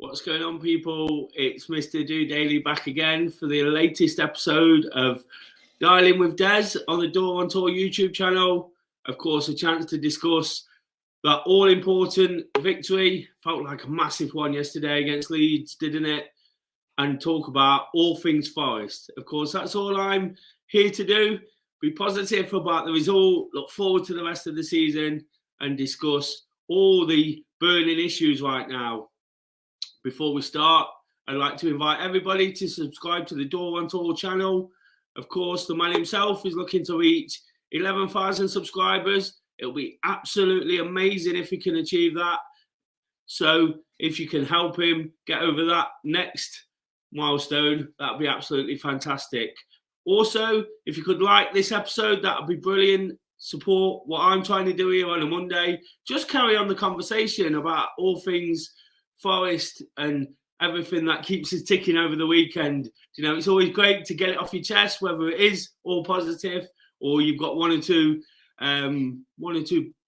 What's going on, people? It's Mr. Do Daily back again for the latest episode of Dialing with Des on the DoreOnTour YouTube channel. Of course, a chance to discuss that all-important victory. Felt like a massive one yesterday against Leeds, didn't it? And talk about all things Forest. Of course, that's all I'm here to do. Be positive about the result, look forward to the rest of the season and discuss all the burning issues right now. Before we start, I'd like to invite everybody to subscribe to the DoreOnTour channel. Of course, the man himself is looking to reach 11,000 subscribers. It'll be absolutely amazing if he can achieve that. So if you can help him get over that next milestone, that'd be absolutely fantastic. Also, if you could like this episode, that would be brilliant. Support what I'm trying to do here on a Monday. Just carry on the conversation about all things Forest and everything that keeps us ticking over the weekend. You know, it's always great to get it off your chest, whether it is all positive or you've got one or two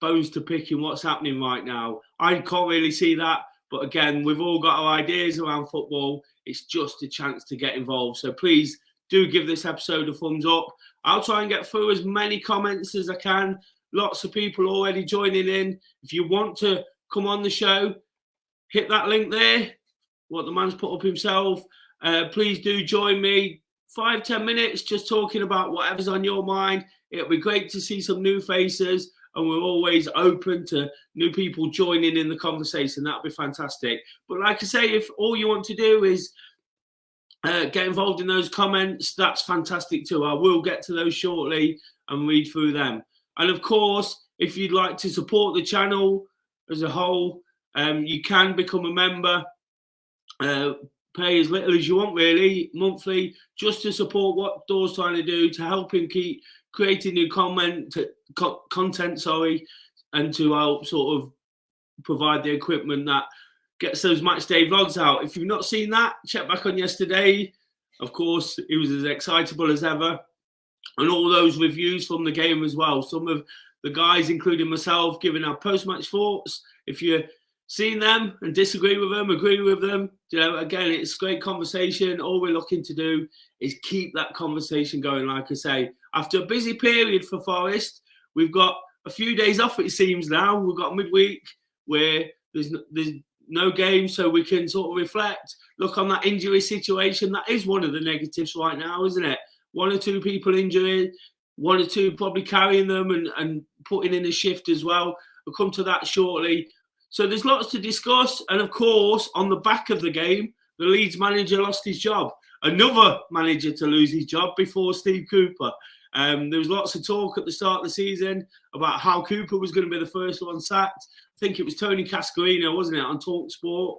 bones to pick in what's happening right now. I can't really see that, but again, we've all got our ideas around football. It's just a chance to get involved. So please do give this episode a thumbs up. I'll try and get through as many comments as I can. Lots of people already joining in. If you want to come on the show, hit that link there, what the man's put up himself. Please do join me. 5-10 minutes just talking about whatever's on your mind. It'll be great to see some new faces, and we're always open to new people joining in the conversation. That'll be fantastic. But like I say, if all you want to do is get involved in those comments, that's fantastic too. I will get to those shortly and read through them. And of course, if you'd like to support the channel as a whole, you can become a member, pay as little as you want really, monthly, just to support what Dore's trying to do to help him keep creating new content, and to help sort of provide the equipment that gets those match day vlogs out. If you've not seen that, check back on yesterday. Of course, it was as excitable as ever. And all those reviews from the game as well. Some of the guys, including myself, giving our post-match thoughts. If you're seeing them and disagree with them, agree with them, you know, again, it's great conversation. All we're looking to do is keep that conversation going, like I say. After a busy period for Forest, we've got a few days off, it seems now. We've got midweek where there's no game, so we can sort of reflect, look on that injury situation. That is one of the negatives right now, isn't it? One or two people injured, one or two probably carrying them and putting in a shift as well. We'll come to that shortly. So there's lots to discuss. And of course, on the back of the game, the Leeds manager lost his job. Another manager to lose his job before Steve Cooper. There was lots of talk at the start of the season about how Cooper was going to be the first one sacked. I think it was Tony Cascarino, wasn't it, on TalkSport?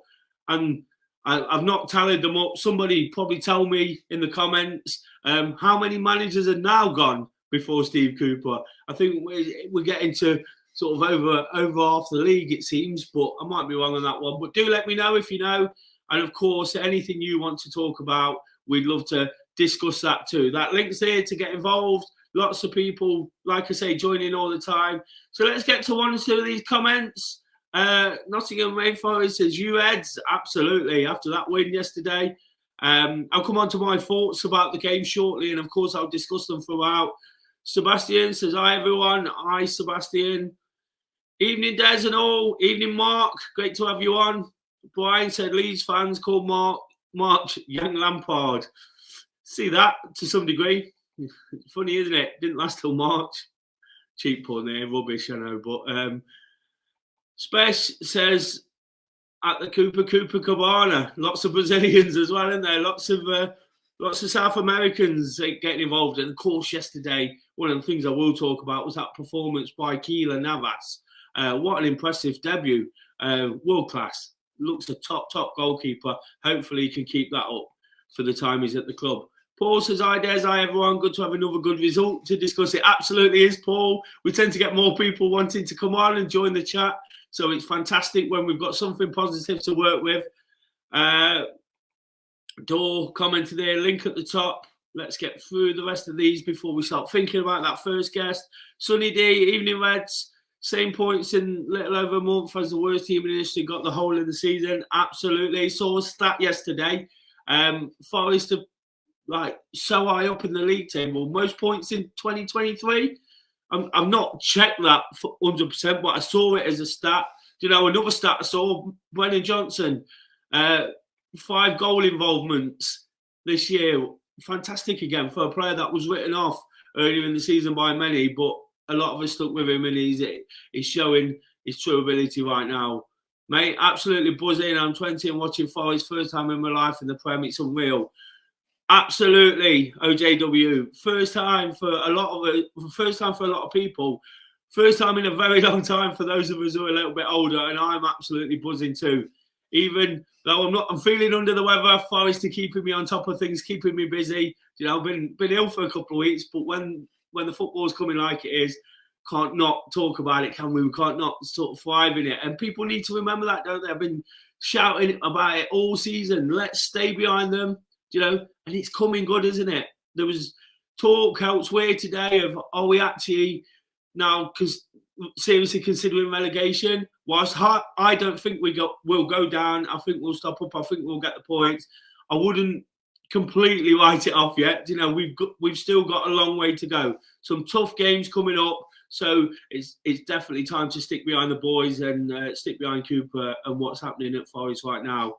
And I've not tallied them up. Somebody probably tell me in the comments how many managers are now gone before Steve Cooper. I think we're getting to sort of over half the league, it seems, but I might be wrong on that one. But do let me know if you know. And of course, anything you want to talk about, we'd love to discuss that too. That link's there to get involved. Lots of people, like I say, joining all the time. So let's get to one or two of these comments. Nottingham Forest says, you Eds, absolutely, after that win yesterday. I'll come on to my thoughts about the game shortly, and of course I'll discuss them throughout. Sebastian says, hi everyone. Hi Sebastian. Evening Des and all. Evening Mark. Great to have you on. Brian said Leeds fans call March young Lampard. See that to some degree. Funny, isn't it? Didn't last till March. Cheap pun there, rubbish, I know. But Spesh says at the Cooper Cabana, lots of Brazilians as well, isn't there? Lots of South Americans getting involved. And of course, yesterday, one of the things I will talk about was that performance by Kieran Navas. What an impressive debut. World class. Looks a top goalkeeper. Hopefully he can keep that up for the time he's at the club. Paul says, hi Des, hi everyone. Good to have another good result to discuss. It absolutely is, Paul. We tend to get more people wanting to come on and join the chat. So it's fantastic when we've got something positive to work with. Dore commented there, link at the top. Let's get through the rest of these before we start thinking about that first guest. Sunny D, evening Reds. Same points in little over a month as the worst team in history, got the whole of the season. Absolutely. Saw a stat yesterday. Forest are like so high up in the league table. Most points in 2023. I've not checked that for 100%, but I saw it as a stat. You know, another stat I saw, Brennan Johnson, 5 goal involvements this year. Fantastic again for a player that was written off earlier in the season by many, but a lot of us stuck with him, and he's showing his true ability right now. Mate, absolutely buzzing. I'm 20 and watching Forest, first time in my life in the Prem. It's unreal. Absolutely, OJW. First time for a lot of people. First time in a very long time for those of us who are a little bit older, and I'm absolutely buzzing too. Even though I'm feeling under the weather, Forest are keeping me on top of things, keeping me busy. You know, I've been ill for a couple of weeks, but when the football's coming like it is, can't not talk about it, can we? We can't not sort of thrive in it. And people need to remember that, don't they? I've been shouting about it all season. Let's stay behind them, you know, and it's coming good, isn't it? There was talk elsewhere today of, are we actually now seriously considering relegation? Whilst I don't think we'll go down, I think we'll stop up, I think we'll get the points. I wouldn't completely write it off yet. You know, we've still got a long way to go. Some tough games coming up, so it's definitely time to stick behind the boys and stick behind Cooper and what's happening at Forest right now.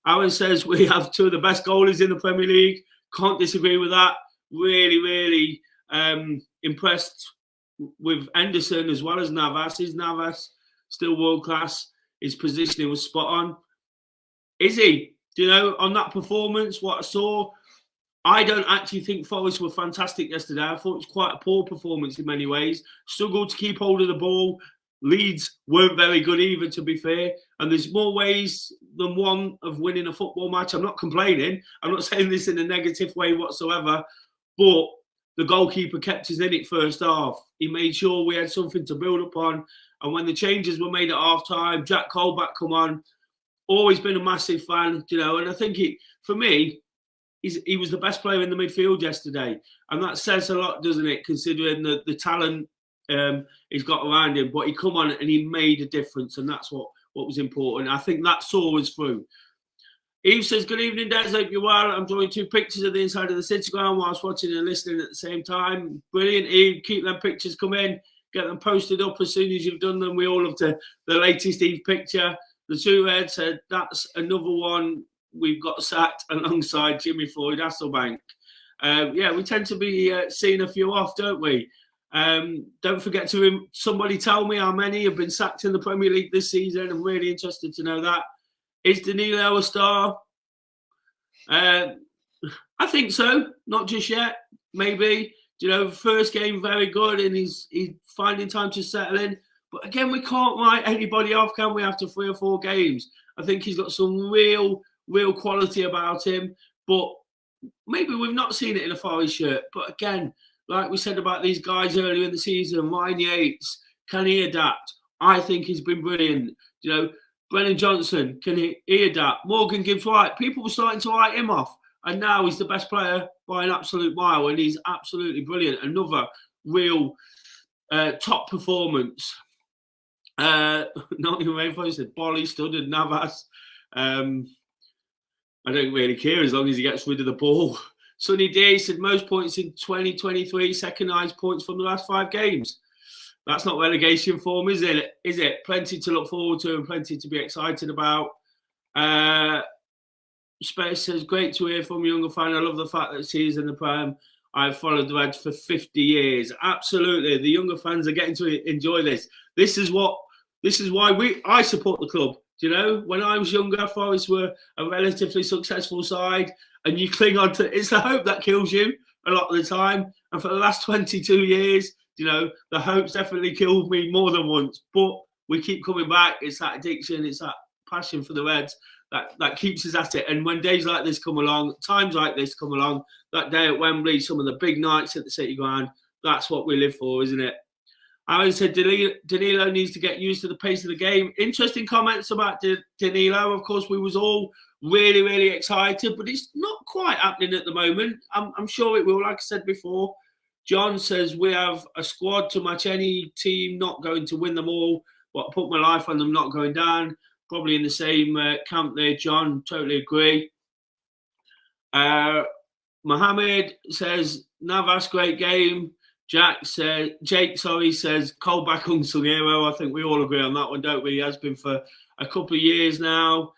Aaron says we have 2 of the best goalies in the Premier League. Can't disagree with that. Really, really impressed with Henderson as well as Navas. Is Navas still world class? His positioning was spot on. Is he? You know, on that performance, what I saw, I don't actually think Forest were fantastic yesterday. I thought it was quite a poor performance in many ways. Struggled to keep hold of the ball. Leeds weren't very good either, to be fair. And there's more ways than one of winning a football match. I'm not complaining. I'm not saying this in a negative way whatsoever. But the goalkeeper kept us in it first half. He made sure we had something to build upon. And when the changes were made at half-time, Jack Colback come on. Always been a massive fan, you know. And I think for me, he was the best player in the midfield yesterday. And that says a lot, doesn't it, considering the talent he's got around him. But he come on and he made a difference. And that's what was important. I think that saw us through. Eve says, good evening, Des. Hope you're well. I'm drawing 2 pictures of the inside of the City ground whilst watching and listening at the same time. Brilliant, Eve. Keep them pictures coming. Get them posted up as soon as you've done them. We all love the latest Eve picture. The 2 Red said, that's another one we've got sat alongside Jimmy Floyd Hasselbank. Yeah, we tend to be seeing a few off, don't we? Don't forget to somebody tell me how many have been sacked in the Premier League this season. I'm really interested to know that. Is Danilo a star? I think so. Not just yet. Maybe. You know, first game very good, and he's finding time to settle in. But again, we can't write anybody off, can we, after 3 or 4 games? I think he's got some real quality about him. But maybe we've not seen it in a Forest shirt. But again, like we said about these guys earlier in the season, Ryan Yates, can he adapt? I think he's been brilliant. You know, Brennan Johnson, can he adapt? Morgan Gibbs-White, people were starting to write him off. And now he's the best player by an absolute mile. And he's absolutely brilliant. Another real top performance. Nottingham Forest said, Bolly, Studdard, Navas. I don't really care as long as he gets rid of the ball. Sonny D said, most points in 2023, second highest points from the last 5 games. That's not relegation form, is it? Is it? Plenty to look forward to and plenty to be excited about. Space says, great to hear from a younger fan. I love the fact that he's in the Prem. I've followed the Reds for 50 years. Absolutely. The younger fans are getting to enjoy this. This is why I support the club. Do you know, when I was younger, Forest were a relatively successful side, and you cling on to it's the hope that kills you a lot of the time. And for the last 22 years, you know, the hope's definitely killed me more than once. But we keep coming back. It's that addiction, it's that passion for the Reds that keeps us at it. And when days like this come along, times like this come along, that day at Wembley, some of the big nights at the City Ground, that's what we live for, isn't it? Aaron said Danilo needs to get used to the pace of the game. Interesting comments about Danilo. Of course, we was all really excited, but it's not quite happening at the moment. I'm sure it will, like I said before. John says, we have a squad to match any team, not going to win them all, but I put my life on them not going down. Probably in the same camp there, John. Totally agree. Mohammed says, Navas, great game. Jake says, Colback unsung hero. I think we all agree on that one, don't we? He has been for a couple of years now.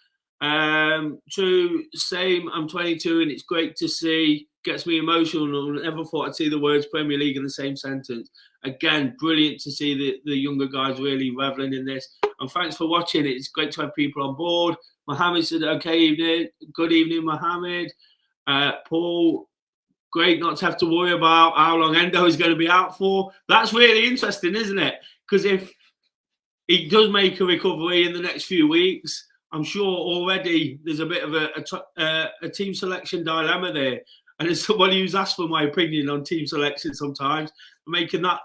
True, same. I'm 22 and it's great to see. Gets me emotional. I never thought I'd see the words Premier League in the same sentence. Again, brilliant to see the younger guys really reveling in this. And thanks for watching. It's great to have people on board. Mohammed said, okay, evening. Good evening, Mohammed. Paul, great not to have to worry about how long Endo is going to be out for. That's really interesting, isn't it? Because if he does make a recovery in the next few weeks, I'm sure already there's a bit of a team selection dilemma there. And as somebody who's asked for my opinion on team selection sometimes, making that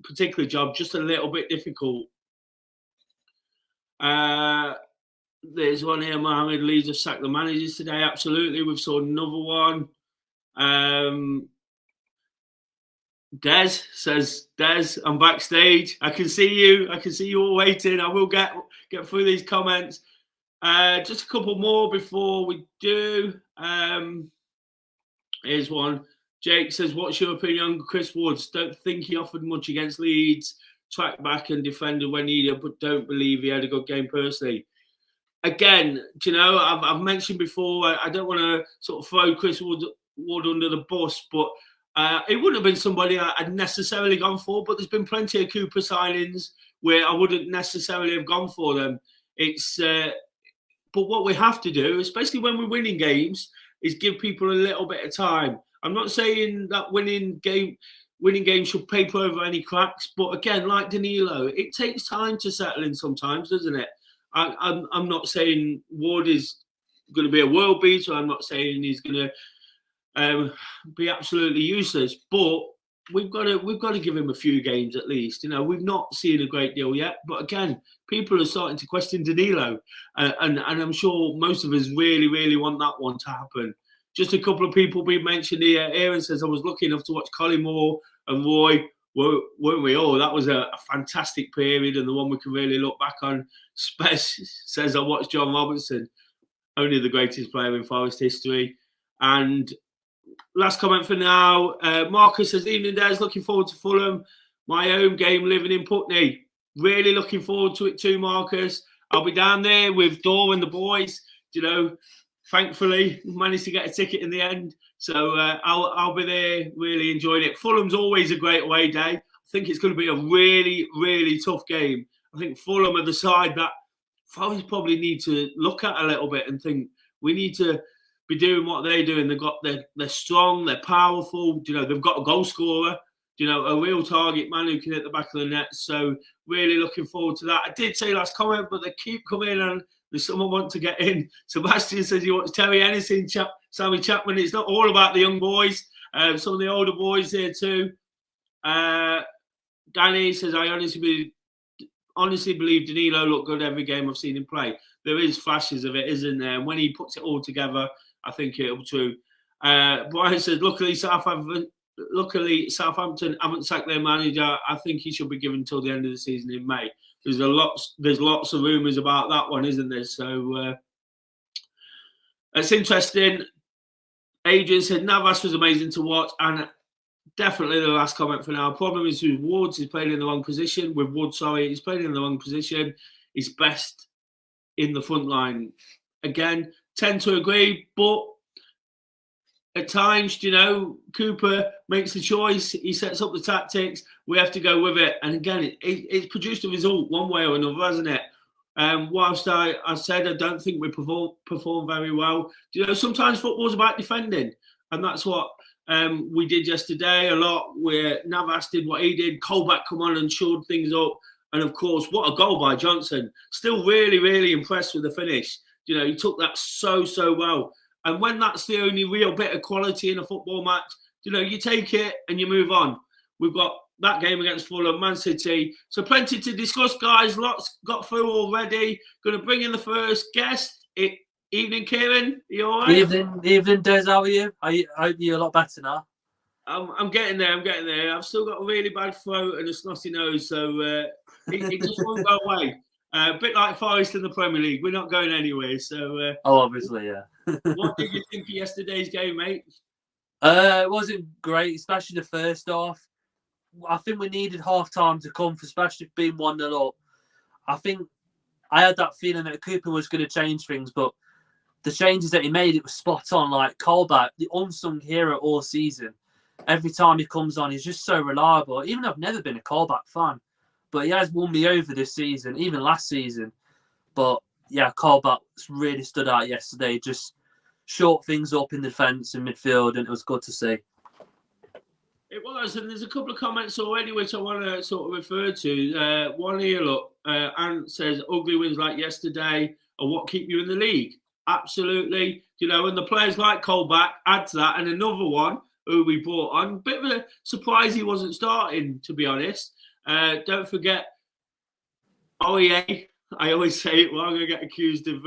particular job just a little bit difficult. There's one here, Mohammed. Leeds have sacked the managers today. Absolutely. We've saw another one. Des says, Des, I'm backstage. I can see you. I can see you all waiting. I will get through these comments. Just a couple more before we do. Here's one. Jake says, what's your opinion on Chris Woods? Don't think he offered much against Leeds. Tracked back and defended when needed, but don't believe he had a good game personally. Again, do you know, I've mentioned before, I don't want to sort of throw Chris Wood under the bus, but it wouldn't have been somebody I'd necessarily gone for, but there's been plenty of Cooper signings where I wouldn't necessarily have gone for them. It's but what we have to do, especially when we're winning games, is give people a little bit of time. I'm not saying that winning games should paper over any cracks, but again, like Danilo, it takes time to settle in sometimes, doesn't it? I'm not saying Wood is going to be a world beater. I'm not saying he's going to be absolutely useless, but we've got to give him a few games at least. You know, we've not seen a great deal yet, but again, people are starting to question Danilo, and I'm sure most of us really, really want that one to happen. Just a couple of people being mentioned here. Aaron says, I was lucky enough to watch Collymore and Roy. Weren't we all? That was a fantastic period and the one we can really look back on. Spes says, I watched John Robertson, only the greatest player in Forest history. And last comment for now, Marcus says, evening days, looking forward to Fulham. My home game living in Putney. Really looking forward to it too, Marcus. I'll be down there with Dore and the boys. You know, thankfully, managed to get a ticket in the end. So I'll be there, really enjoying it. Fulham's always a great away day. I think it's going to be a really, really tough game. I think Fulham are the side that Forest probably need to look at a little bit and think we need to be doing what they're doing. They're strong, they're powerful. You know, they've got a goal scorer. You know, a real target man who can hit the back of the net. So really looking forward to that. I did say last comment, but they keep coming and there's someone want to get in. Sebastian says he wants Terry Hennessy, Sammy Chapman. It's not all about the young boys. Some of the older boys here too. Danny says, I honestly believe Danilo looked good every game I've seen him play. There is flashes of it, isn't there? And when he puts it all together, I think it'll be true. Brian says, luckily Southampton haven't sacked their manager. I think he should be given until the end of the season in May. There's lots of rumours about that one, isn't there? So it's interesting. Adrian said Navas was amazing to watch, and definitely the last comment for now. Problem is with Woods, he's playing in the wrong position. He's playing in the wrong position. He's best in the front line. Again, tend to agree, but at times, you know, Cooper makes the choice. He sets up the tactics. We have to go with it. And again, it's produced a result one way or another, hasn't it? Whilst I said I don't think we perform very well, you know, sometimes football's about defending. And that's what we did yesterday a lot, where Navas did what he did. Colback come on and shored things up. And, of course, what a goal by Johnson. Still really, really impressed with the finish. You know, he took that so well. And when that's the only real bit of quality in a football match, you know, you take it and you move on. We've got that game against Fulham, Man City. So plenty to discuss, guys. Lots got through already. Going to bring in the first guest. Evening, Kieran. Are you all right? Evening, Des. How are you? I hope you're a lot better now. I'm getting there. I'm getting there. I've still got a really bad throat and a snotty nose, so it just won't go away. A bit like Forest in the Premier League, we're not going anywhere. So, obviously, yeah. What did you think of yesterday's game, mate? It wasn't great, especially the first half. I think we needed half time to come, for especially being 1-0 up. I think I had that feeling that Cooper was going to change things, but the changes that he made, it was spot on. Like Colback, the unsung hero all season. Every time he comes on, he's just so reliable. Even though I've never been a Colback fan, but he has won me over this season, even last season. But yeah, Colback really stood out yesterday. Just short things up in defence and midfield, and it was good to see. It was, and there's a couple of comments already which I want to sort of refer to. One here, look, Ant says, ugly wins like yesterday are what keep you in the league. Absolutely. And the players like Colback add to that, and another one who we brought on. Bit of a surprise he wasn't starting, to be honest. Don't forget, OEA. I always say it, well, I'm going to get accused of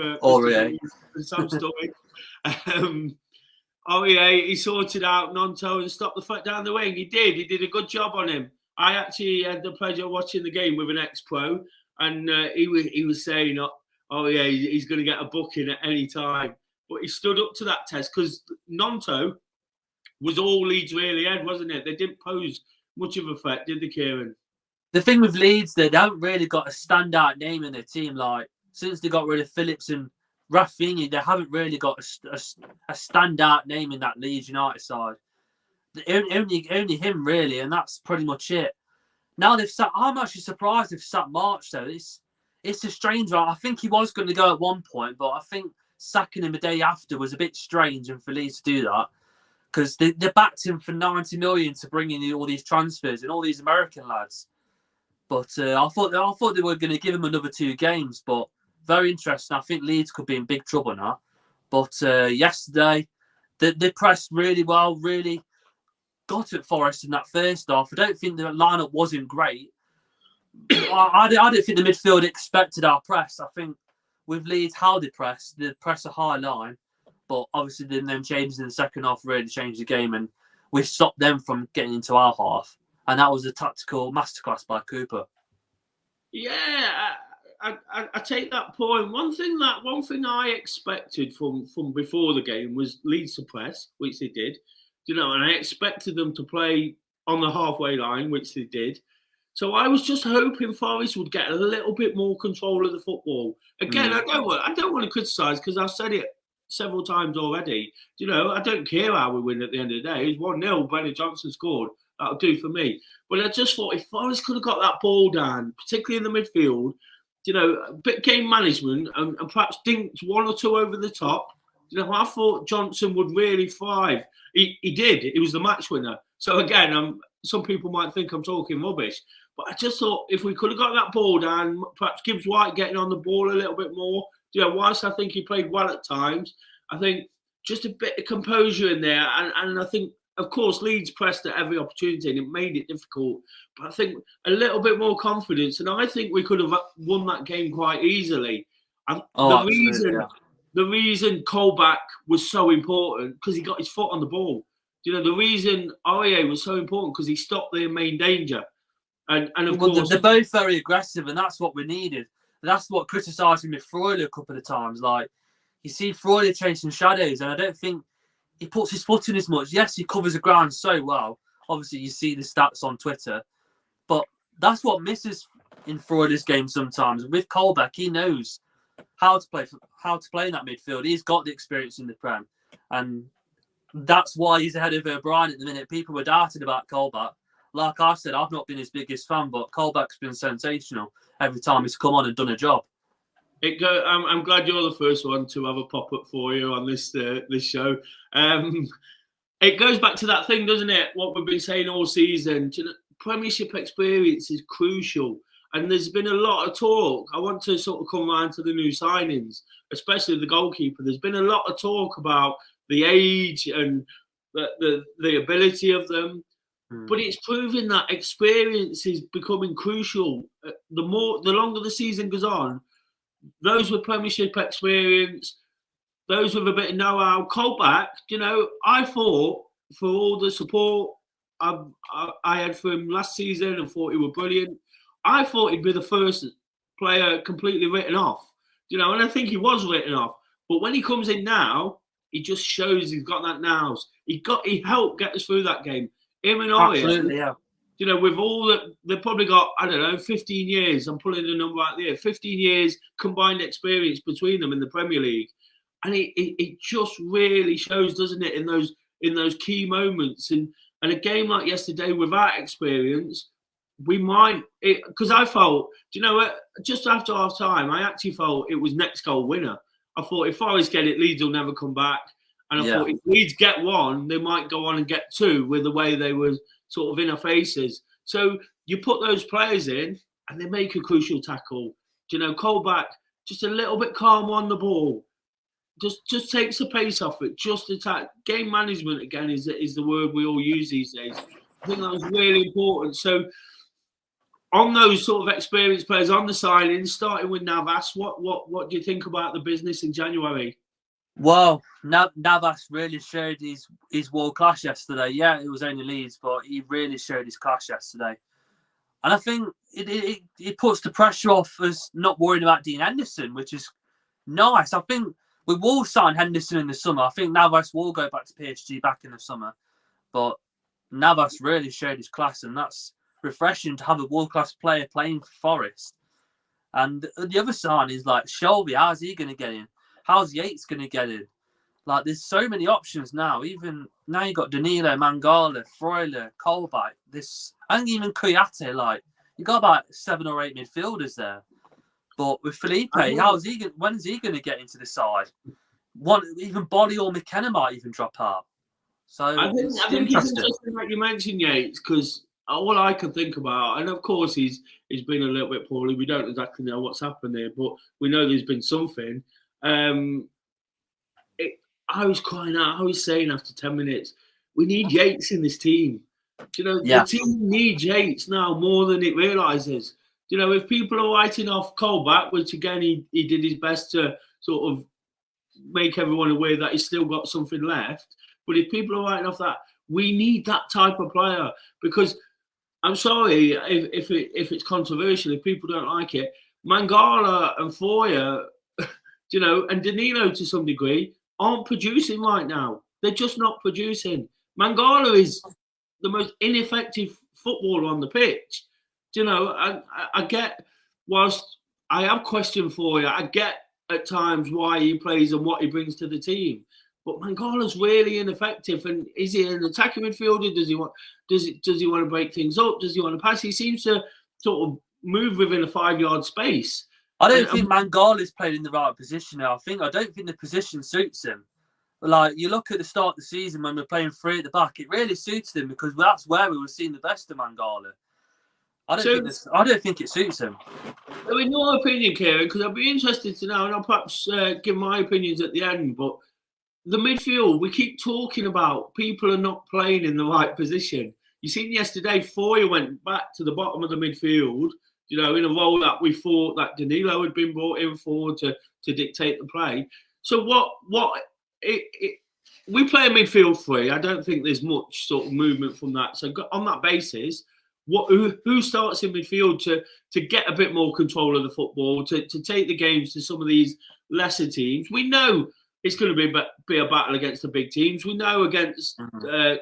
some story. He sorted out Nonto and stopped the foot down the wing. He did a good job on him. I actually had the pleasure of watching the game with an ex-pro, and he was saying, he's going to get a booking at any time. But he stood up to that test because Nonto was all Leeds really had, wasn't it? They didn't pose much of a threat, did they, Kieran? The thing with Leeds, they haven't really got a standout name in their team. Like, since they got rid of Phillips and Rafinha, they haven't really got a standout name in that Leeds United side. Only him, really, and that's pretty much it. Now I'm actually surprised they've sat Marsch, though. It's a strange one. I think he was going to go at one point, but I think sacking him a day after was a bit strange, and for Leeds to do that, because they backed him for 90 million to bring in all these transfers and all these American lads. But I thought they were going to give him another 2 games, but very interesting. I think Leeds could be in big trouble now. But yesterday, they pressed really well, really got at Forest in that first half. I don't think the lineup wasn't great. I don't think the midfield expected our press. I think with Leeds, how they press a high line. But obviously, them changes in the second half really changed the game, and we stopped them from getting into our half. And that was a tactical masterclass by Cooper. Yeah, I take that point. One thing I expected from before the game was Leeds to press, which they did. And I expected them to play on the halfway line, which they did. So I was just hoping Forest would get a little bit more control of the football. Again, I don't want to criticise because I've said it several times already. I don't care how we win at the end of the day. It's 1-0. Brennan Johnson scored. That'll do for me. But I just thought if Forest could have got that ball down, particularly in the midfield, a bit game management and perhaps dinked 1 or 2 over the top, I thought Johnson would really thrive. He did. He was the match winner. So again, some people might think I'm talking rubbish, but I just thought if we could have got that ball down, perhaps Gibbs White getting on the ball a little bit more. Whilst I think he played well at times, I think just a bit of composure in there, and I think, of course, Leeds pressed at every opportunity and it made it difficult. But I think a little bit more confidence, and I think we could have won that game quite easily. The reason Colback was so important because he got his foot on the ball. The reason Aurier was so important because he stopped their main danger. And of course, they're both very aggressive, and that's what we needed. That's what criticised him with Freuler a couple of times. Like, you see Freuler chasing shadows, and I don't think he puts his foot in as much. Yes, he covers the ground so well. Obviously, you see the stats on Twitter. But that's what misses in Freuler's game sometimes. With Colback, he knows how to play in that midfield. He's got the experience in the Prem. And that's why he's ahead of O'Brien at the minute. People were doubting about Colback. Like I said, I've not been his biggest fan, but Colback's been sensational every time he's come on and done a job. I'm glad you're the first one to have a pop-up for you on this show. It goes back to that thing, doesn't it? What we've been saying all season. Premiership experience is crucial. And there's been a lot of talk. I want to sort of come around to the new signings, especially the goalkeeper. There's been a lot of talk about the age and the ability of them. But it's proving that experience is becoming crucial. The longer the season goes on, those with Premiership experience, those with a bit of know-how, Colback, I thought for all the support I had for him last season and thought he was brilliant. I thought he'd be the first player completely written off, and I think he was written off. But when he comes in now, he just shows he's got that nous. He helped get us through that game. Him and Aurier, Absolutely, yeah. With all that, they've probably got, 15 years. I'm pulling the number out there. 15 years combined experience between them in the Premier League, and it just really shows, doesn't it, in those key moments. And a game like yesterday, without experience, we might, because I felt, just after half time, I actually felt it was next goal winner. I thought if Forest get it, Leeds will never come back. And I thought if Leeds get one, they might go on and get two with the way they were sort of in our faces. So you put those players in and they make a crucial tackle. Colback, just a little bit calm on the ball. Just takes the pace off it. Just attack. Game management, again, is the word we all use these days. I think that was really important. So on those sort of experienced players on the signings, starting with Navas, what do you think about the business in January? Well, Navas really showed his world class yesterday. Yeah, it was only Leeds, but he really showed his class yesterday. And I think it puts the pressure off us not worrying about Dean Henderson, which is nice. I think we will sign Henderson in the summer. I think Navas will go back to PSG back in the summer. But Navas really showed his class, and that's refreshing to have a world-class player playing for Forest. And the other sign is like Shelby. How's he going to get in? How's Yates going to get in? Like, there's so many options now. Even now, you got Danilo, Mangala, Freuler, Colback. And even Kouyaté. Like, you got about 7 or 8 midfielders there. But with Felipe, when's he going to get into the side? Even Bolly or McKenna might even drop out. So I think it's interesting that you mentioned Yates, because all I can think about, and of course he's been a little bit poorly. We don't exactly know what's happened there, but we know there's been something. I was crying out. I was saying after 10 minutes, we need Yates in this team. The team needs Yates now more than it realises. If people are writing off Colback, which again he did his best to sort of make everyone aware that he's still got something left. But if people are writing off that, we need that type of player, because I'm sorry if it's controversial, if people don't like it. Mangala and Foyer, and Danilo to some degree, aren't producing right now. They're just not producing. Mangala is the most ineffective footballer on the pitch. I get, whilst I have question for you, I get at times why he plays and what he brings to the team. But Mangala's really ineffective. And is he an attacking midfielder? Does he want to break things up? Does he want to pass? He seems to sort of move within a 5-yard space. I don't think Mangala's played in the right position now. I don't think the position suits him. Like, you look at the start of the season when we're playing 3 at the back, it really suits him, because that's where we were seeing the best of Mangala. I don't think it suits him. So in your opinion, Kieran, because I'd be interested to know, and I'll perhaps give my opinions at the end, but the midfield, we keep talking about people are not playing in the right position. You seen yesterday, Foyer went back to the bottom of the midfield, in a role that we thought that Danilo had been brought in for to dictate the play. So we play a midfield 3. I don't think there's much sort of movement from that. So on that basis, who starts in midfield to get a bit more control of the football, to take the games to some of these lesser teams? We know it's going to be a battle against the big teams. We know against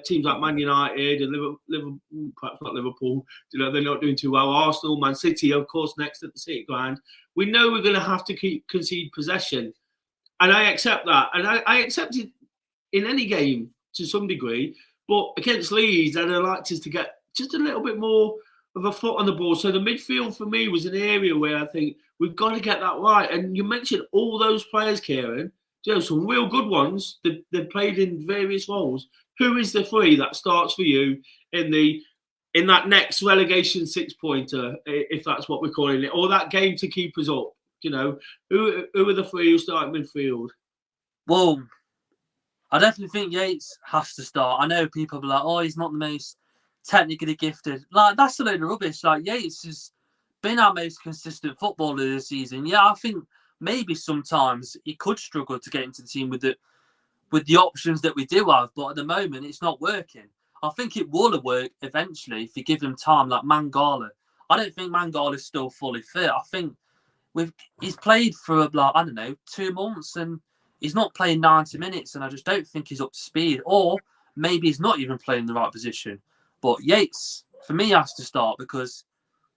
teams like Man United and Liverpool, perhaps not Liverpool, they're not doing too well. Arsenal, Man City, of course, next at the City ground. We know we're going to have to concede possession. And I accept that. And I accept it in any game to some degree. But against Leeds, I'd have liked us to get just a little bit more of a foot on the ball. So the midfield for me was an area where I think we've got to get that right. And you mentioned all those players, Kieran. Some real good ones. They've played in various roles. Who is the 3 that starts for you in that next relegation 6-pointer, if that's what we're calling it, or that game to keep us up? Who are the 3 who start midfield? Well, I definitely think Yates has to start. I know people be like, "Oh, he's not the most technically gifted." Like, that's a load of rubbish. Like, Yates has been our most consistent footballer this season. Yeah, I think maybe sometimes he could struggle to get into the team with the options that we do have, but at the moment it's not working. I think it will work eventually if you give him time, like Mangala. I don't think Mangala's still fully fit. I think he's played for like, I don't know, 2 months and he's not playing 90 minutes, and I just don't think he's up to speed. Or maybe he's not even playing the right position. But Yates, for me, has to start because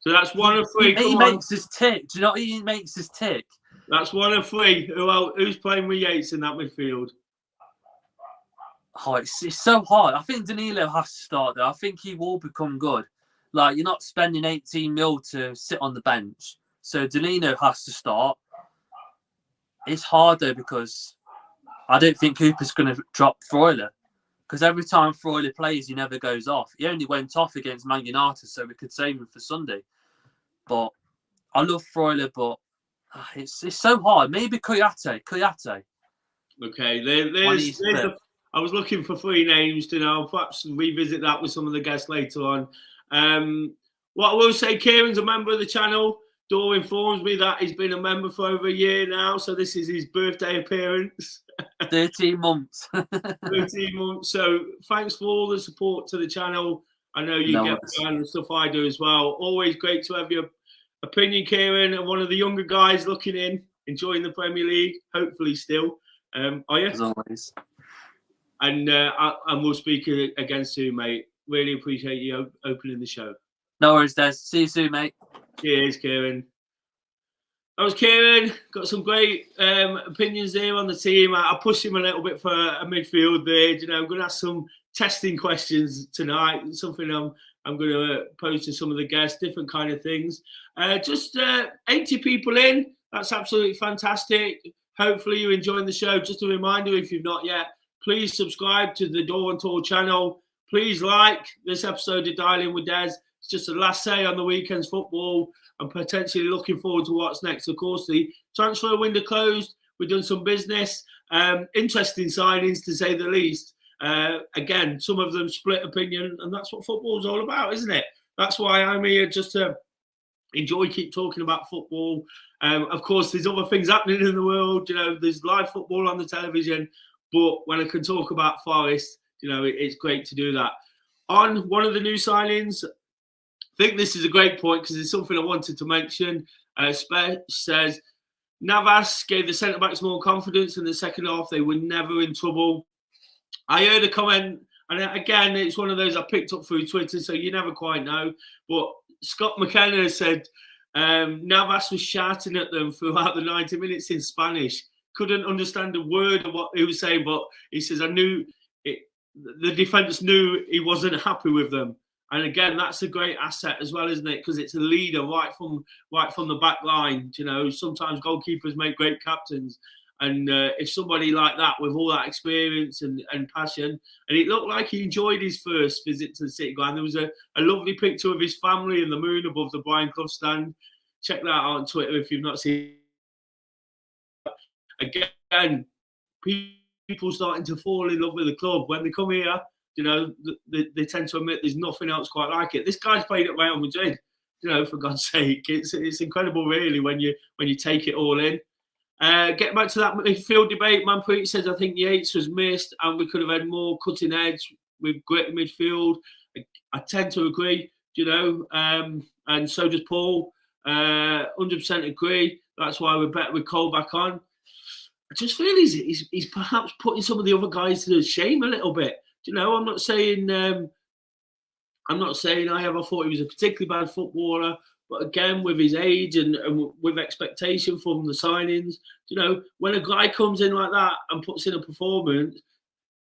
so that's one of three. He makes us tick. Do you know what he makes us tick? That's one of three. Who's playing with Yates in that midfield? Oh, it's so hard. I think Danilo has to start there. I think he will become good. Like, you're not spending 18 mil to sit on the bench. So Danilo has to start. It's hard though because I don't think Cooper's going to drop Freuler. Because every time Freuler plays, he never goes off. He only went off against Man United, so we could save him for Sunday. But I love Freuler, but it's so hard. Maybe Kouyaté. Okay, I was looking for 3 names to know. Perhaps revisit that with some of the guests later on. What I will say, Kieran's a member of the channel. Dore informs me that he's been a member for over a year now, so this is his birthday appearance. 13 months. 13 months. So thanks for all the support to the channel. I know you get behind the stuff I do as well. Always great to have your opinion, Kieran, and one of the younger guys looking in, enjoying the Premier League, hopefully still. Are you? As always. And we'll speak again soon, mate. Really appreciate you opening the show. No worries, Des. See you soon, mate. Cheers, Kieran. That was Kieran. Got some great opinions there on the team. I pushed him a little bit for a midfield there. You know, I'm going to ask some testing questions tonight. Something I'm going to pose to some of the guests, different kind of things. Just 80 people in. That's absolutely fantastic. Hopefully you're enjoying the show. Just a reminder, if you've not yet, please subscribe to the DoreOnTour channel. Please like this episode of Dial In with Des. It's just the last say on the weekend's football. I'm potentially looking forward to what's next. Of course, the transfer window closed. We've done some business. Interesting signings, to say the least. Again, some of them split opinion, and that's what football's all about, isn't it? That's why I'm here, just to keep talking about football. Of course, there's other things happening in the world. You know, there's live football on the television. But when I can talk about Forest, you know, it's great to do that. On one of the new signings, I think this is a great point because it's something I wanted to mention. Spesh says, Navas gave the centre-backs more confidence in the second half. They were never in trouble. I heard a comment, and again, it's one of those I picked up through Twitter, so you never quite know. But Scott McKenna said Navas was shouting at them throughout the 90 minutes in Spanish. Couldn't understand a word of what he was saying, but he says, I knew it, the defence knew he wasn't happy with them. And again, that's a great asset as well, isn't it? Because it's a leader right from the back line. You know, sometimes goalkeepers make great captains. And if somebody like that, with all that experience and passion, and it looked like he enjoyed his first visit to the City Ground. There was a lovely picture of his family in the moon above the Brian Clough stand. Check that out on Twitter if you've not seen it. Again, people starting to fall in love with the club. When they come here, you know, they tend to admit there's nothing else quite like it. This guy's played at Real Madrid, you know, for God's sake. It's incredible, really, when you take it all in. Getting back to that midfield debate, Manpreet says, I think Yates was missed and we could have had more cutting edge with great midfield. I tend to agree, you know, and so does Paul. 100% agree. That's why we're better with Cole back on. I just feel he's perhaps putting some of the other guys to shame a little bit. You know, I'm not saying I ever thought he was a particularly bad footballer, but again, with his age and with expectation from the signings, you know, when a guy comes in like that and puts in a performance,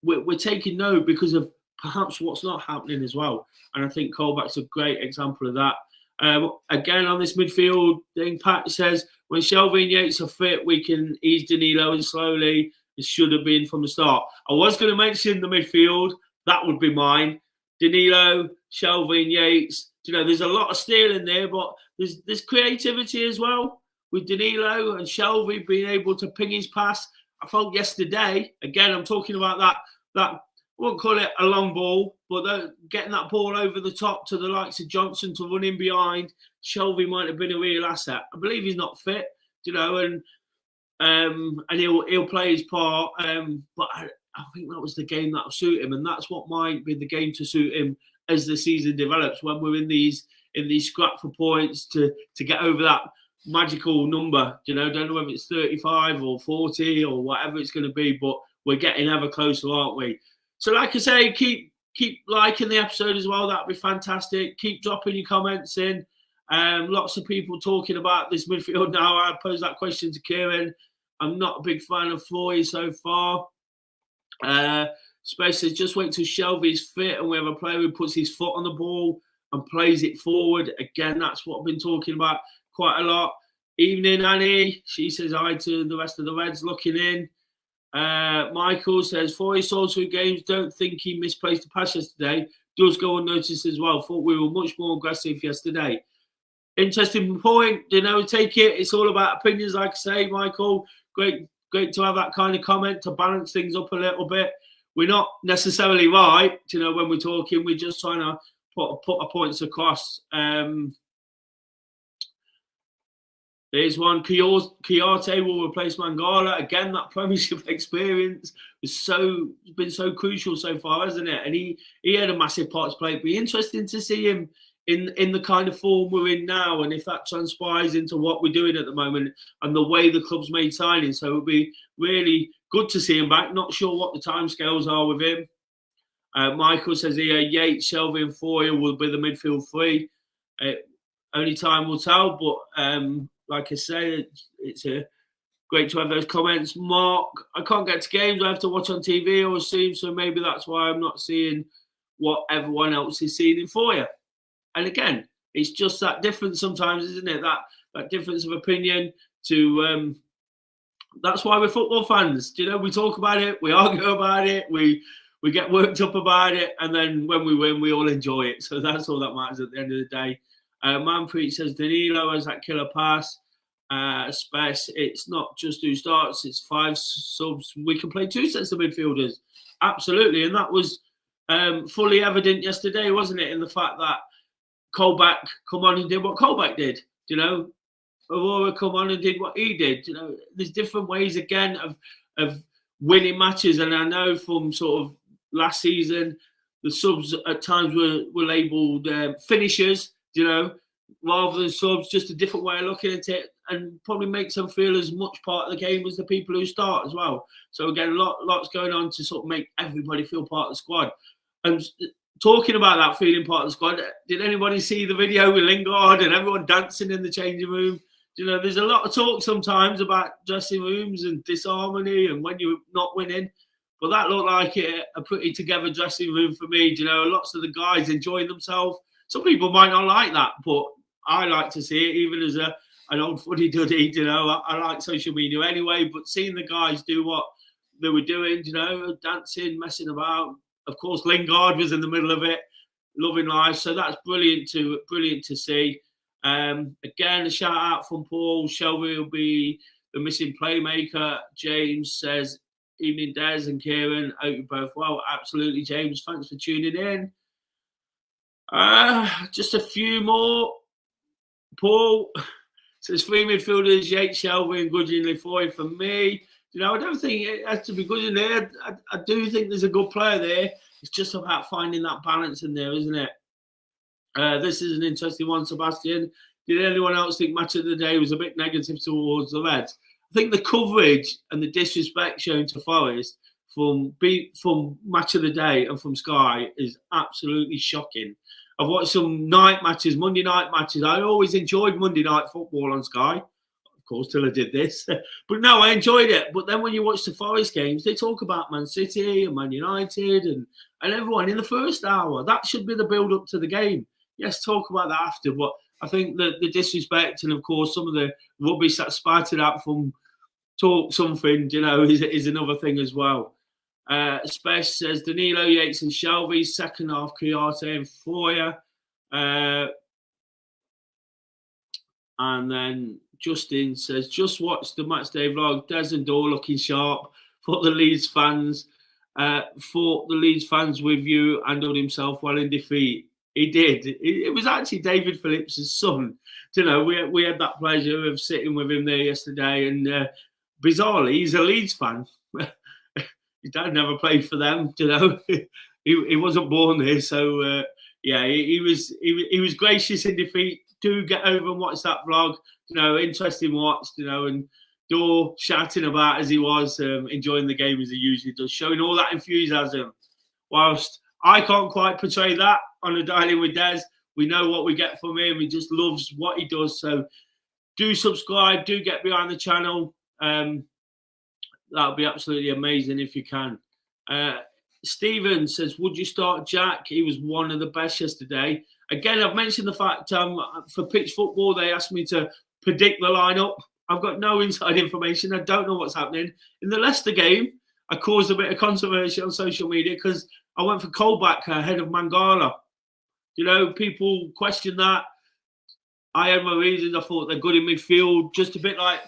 we're taking note because of perhaps what's not happening as well. And I think Colback's a great example of that. Again, on this midfield thing, Pat says, when Shelvey and Yates are fit, we can ease Danilo in slowly. It should have been from the start. I was going to mention the midfield. That would be mine. Danilo, Shelvey and Yates. You know, there's a lot of steel in there, but there's creativity as well. With Danilo and Shelvey being able to ping his pass. I felt yesterday, again, I'm talking about that I won't call it a long ball, but getting that ball over the top to the likes of Johnson to run in behind, Shelvey might have been a real asset. I believe he's not fit, you know, and he'll play his part. But I think that was the game that will suit him, and that's what might be the game to suit him as the season develops. When we're in these scrap for points to get over that magical number, don't know whether it's 35 or 40 or whatever it's going to be, but we're getting ever closer, aren't we? So, like I say, keep liking the episode as well. That'd be fantastic. Keep dropping your comments in. Lots of people talking about this midfield now. I posed that question to Kieran. I'm not a big fan of Foy so far. Space says, just wait till Shelvey's fit and we have a player who puts his foot on the ball and plays it forward. Again, that's what I've been talking about quite a lot. Evening, Annie. She says hi to the rest of the Reds looking in. Michael says, Foy saw 2 games. Don't think he misplaced the pass yesterday. Does go unnoticed as well. Thought we were much more aggressive yesterday. Interesting point. Take it. It's all about opinions, like I say, Michael. Great to have that kind of comment to balance things up a little bit. We're not necessarily right, when we're talking. We're just trying to put our points across. There's one. Kiyate will replace Mangala. Again, that Premiership experience has been so crucial so far, hasn't it? And he had a massive part to play. It'd be interesting to see him in the kind of form we're in now, and if that transpires into what we're doing at the moment and the way the club's made signings. So it'll be really good to see him back. Not sure what the timescales are with him. Michael says here, Yates, Shelvey and Foy will be the midfield 3. Only time will tell, but like I say, it's great to have those comments. Mark, I can't get to games. I have to watch on TV or stream, so maybe that's why I'm not seeing what everyone else is seeing in Foy. And again, it's just that difference sometimes, isn't it? That difference of opinion to that's why we're football fans. We talk about it, we argue about it, we get worked up about it, and then when we win, we all enjoy it. So that's all that matters at the end of the day. Manpreet says Danilo has that killer pass. Spess, it's not just who starts, it's 5 subs. We can play 2 sets of midfielders. Absolutely. And that was fully evident yesterday, wasn't it? In the fact that Colback come on and did what Colback did, Aurora come on and did what he did. There's different ways again of winning matches, and I know from sort of last season the subs at times were labelled finishers, rather than subs. Just a different way of looking at it, and probably makes them feel as much part of the game as the people who start as well. So again, lots going on to sort of make everybody feel part of the squad. And talking about that feeling part of the squad, did anybody see the video with Lingard and everyone dancing in the changing room? There's a lot of talk sometimes about dressing rooms and disharmony and when you're not winning. But that looked like a pretty together dressing room for me. Lots of the guys enjoying themselves. Some people might not like that, but I like to see it, even as an old footy-duddy. I like social media anyway, but seeing the guys do what they were doing, dancing, messing about. Of course, Lingard was in the middle of it, loving life. So that's brilliant to see. Again, a shout out from Paul. Shelby will be the missing playmaker. James says, evening, Des and Kieran. Hope you're both well. Absolutely, James. Thanks for tuning in. Just a few more. Paul says 3 midfielders, Yates, Shelby and Gudgeon Foy for me. I don't think it has to be good in there. I do think there's a good player there. It's just about finding that balance in there, isn't it? This is an interesting one, Sebastian. Did anyone else think match of the day was a bit negative towards the Reds? I think the coverage and the disrespect shown to Forest from match of the day and from Sky is absolutely shocking. I've watched some night matches, Monday night matches. I always enjoyed Monday night football on Sky. Of course, till I did this. But no, I enjoyed it. But then when you watch the Forest games, they talk about Man City and Man United and everyone in the first hour. That should be the build-up to the game. Yes, talk about that after. But I think that the disrespect and, of course, some of the rubbish that's spouted out from talk something, is another thing as well. Spesh says Danilo, Yates and Shelvey. Second half, Kiyate and Foyer. And then Justin says, just watch the matchday vlog. Des and Dore looking sharp. Thought the Leeds fans with you handled himself well in defeat. He did. It was actually David Phillips' son. We had that pleasure of sitting with him there yesterday. And bizarrely, he's a Leeds fan. his dad never played for them. He wasn't born there, so yeah, he was gracious in defeat. Do get over and watch that vlog. Interesting watch. And Dore shouting about as he was, enjoying the game as he usually does, showing all that enthusiasm. Whilst I can't quite portray that on a dial-in with Des, we know what we get from him. He just loves what he does. So do subscribe, do get behind the channel. That would be absolutely amazing if you can. Stephen says, would you start Jack? He was one of the best yesterday. Again, I've mentioned the fact for pitch football, they asked me to predict the lineup. I've got no inside information. I don't know what's happening. In the Leicester game, I caused a bit of controversy on social media because I went for Colback ahead of Mangala. People question that. I had my reasons. I thought they're good in midfield, just a bit like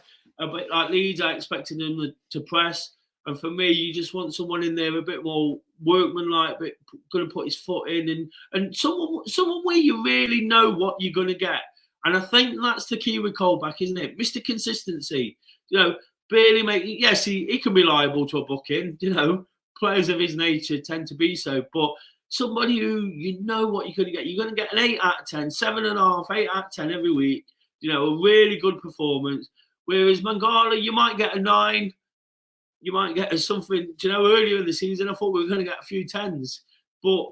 Leeds. I expected them to press. And for me, you just want someone in there a bit more workmanlike, but going to put his foot in, and someone where you really know what you're going to get. And I think that's the key with Colback, isn't it? Mr. Consistency. Barely make. Yes, he can be liable to a booking. Players of his nature tend to be so. But somebody who you know what you're going to get. You're going to get an 8 out of 10, 7.5, 8 out of 10 every week. A really good performance. Whereas Mangala, you might get a 9. You might get something, earlier in the season, I thought we were going to get a few 10s. But,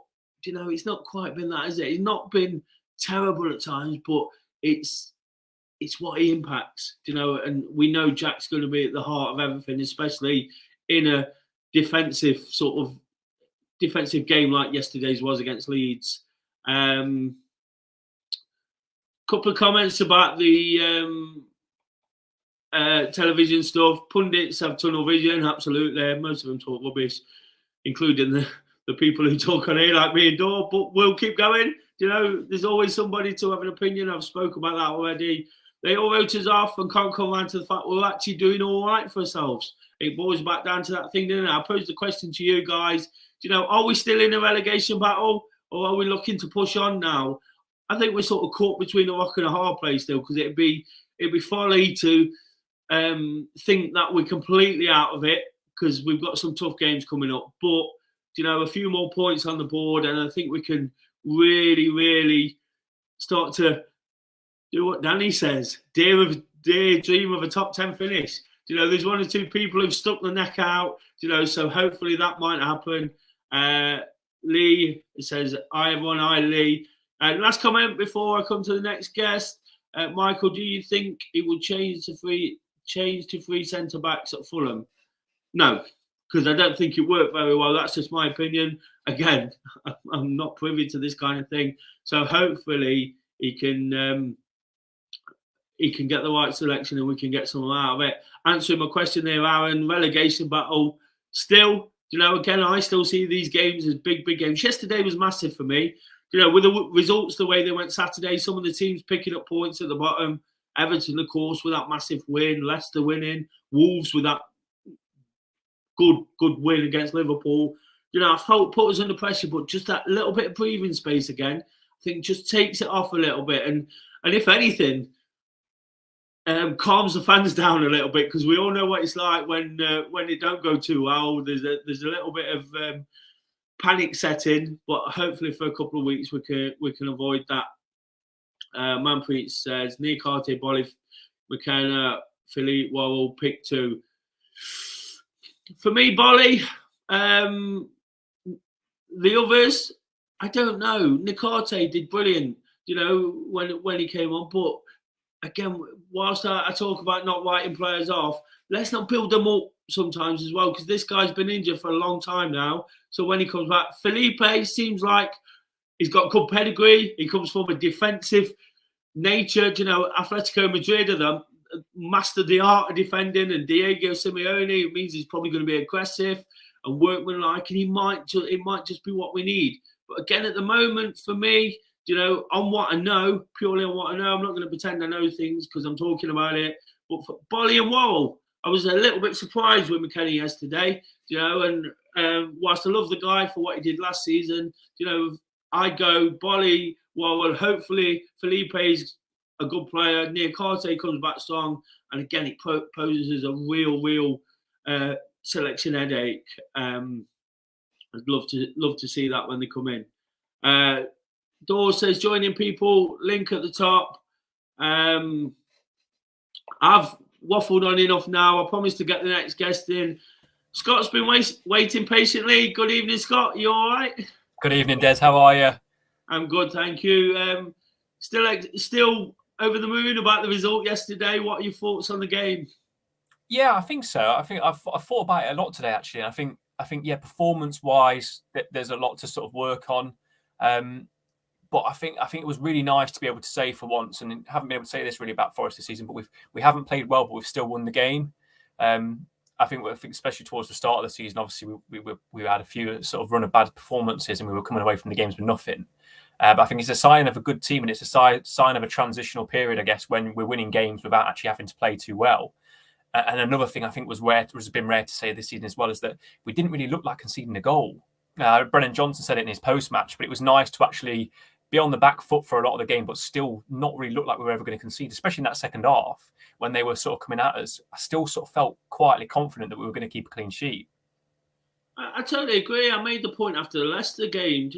it's not quite been that, is it? It's not been terrible at times, but it's what he impacts, and we know Jack's going to be at the heart of everything, especially in a defensive game like yesterday's was against Leeds. Couple of comments about the television stuff. Pundits have tunnel vision, absolutely. Most of them talk rubbish, including the people who talk on here like me and Dore, but we'll keep going. There's always somebody to have an opinion. I've spoken about that already. They all wrote us off and can't come around to the fact we're actually doing all right for ourselves. It boils back down to that thing, doesn't it? I posed the question to you guys. Are we still in a relegation battle, or are we looking to push on now? I think we're sort of caught between a rock and a hard place still, because it'd be folly to think that we're completely out of it, because we've got some tough games coming up. But a few more points on the board, and I think we can really, really start to do what Danny says. Dream of a top 10 finish. There's 1 or 2 people who've stuck the neck out. So hopefully that might happen. Lee says, "Hi everyone, hi Lee." Last comment before I come to the next guest. Michael, do you think it will change to 3 centre backs at Fulham? No, because I don't think it worked very well. That's just my opinion. Again, I'm not privy to this kind of thing. So hopefully he can get the right selection and we can get something out of it. Answering my question there, Aaron, relegation battle. Still, again, I still see these games as big games. Yesterday was massive for me. With the results the way they went Saturday, some of the teams picking up points at the bottom. Everton, of course, with that massive win. Leicester winning. Wolves with that good win against Liverpool. I felt put us under pressure, but just that little bit of breathing space again, I think just takes it off a little bit. And if anything, calms the fans down a little bit, because we all know what it's like when it don't go too well. There's a little bit of panic setting, but hopefully for a couple of weeks we can avoid that. Manpreet says Niakate, Bolly, McKenna, Philippe, Worrell, pick 2. For me, Bolly. The others, I don't know. Niakate did brilliant, when he came on. But again, whilst I talk about not writing players off, let's not build them up sometimes as well, because this guy's been injured for a long time now. So when he comes back, Felipe seems like he's got good pedigree. He comes from a defensive nature. Atletico Madrid are them mastered the art of defending, and Diego Simeone, it means he's probably going to be aggressive and workmanlike, and it might just be what we need. But again, at the moment, for me, on what I know, purely on what I know, I'm not going to pretend I know things because I'm talking about it. But for Bolly and Worrell, I was a little bit surprised with McKenna yesterday, and whilst I love the guy for what he did last season, I go Bolly, Worrell. Hopefully Felipe's a good player. Niakate comes back strong, and again, it poses as a real selection headache. I'd love to see that when they come in. Dore says joining people, link at the top. I've waffled on enough now. I promise to get the next guest in. Scott's been waiting patiently. Good evening, Scott. You all right? Good evening, Des. How are you? I'm good, thank you. Still over the moon about the result yesterday. What are your thoughts on the game? Yeah, I think so. I think I've thought about it a lot today, actually. I think yeah, performance-wise, there's a lot to sort of work on. But I think it was really nice to be able to say for once, and haven't been able to say this really about Forest this season, but we haven't played well, but we've still won the game. I think especially towards the start of the season, obviously we had a few sort of run of bad performances, and we were coming away from the games with nothing. But I think it's a sign of a good team, and it's a sign of a transitional period, I guess, when we're winning games without actually having to play too well. And another thing I think has been rare to say this season as well is that we didn't really look like conceding a goal. Brennan Johnson said it in his post-match, but it was nice to actually be on the back foot for a lot of the game, but still not really look like we were ever going to concede, especially in that second half when they were sort of coming at us. I still sort of felt quietly confident that we were going to keep a clean sheet. I totally agree. I made the point after the Leicester game.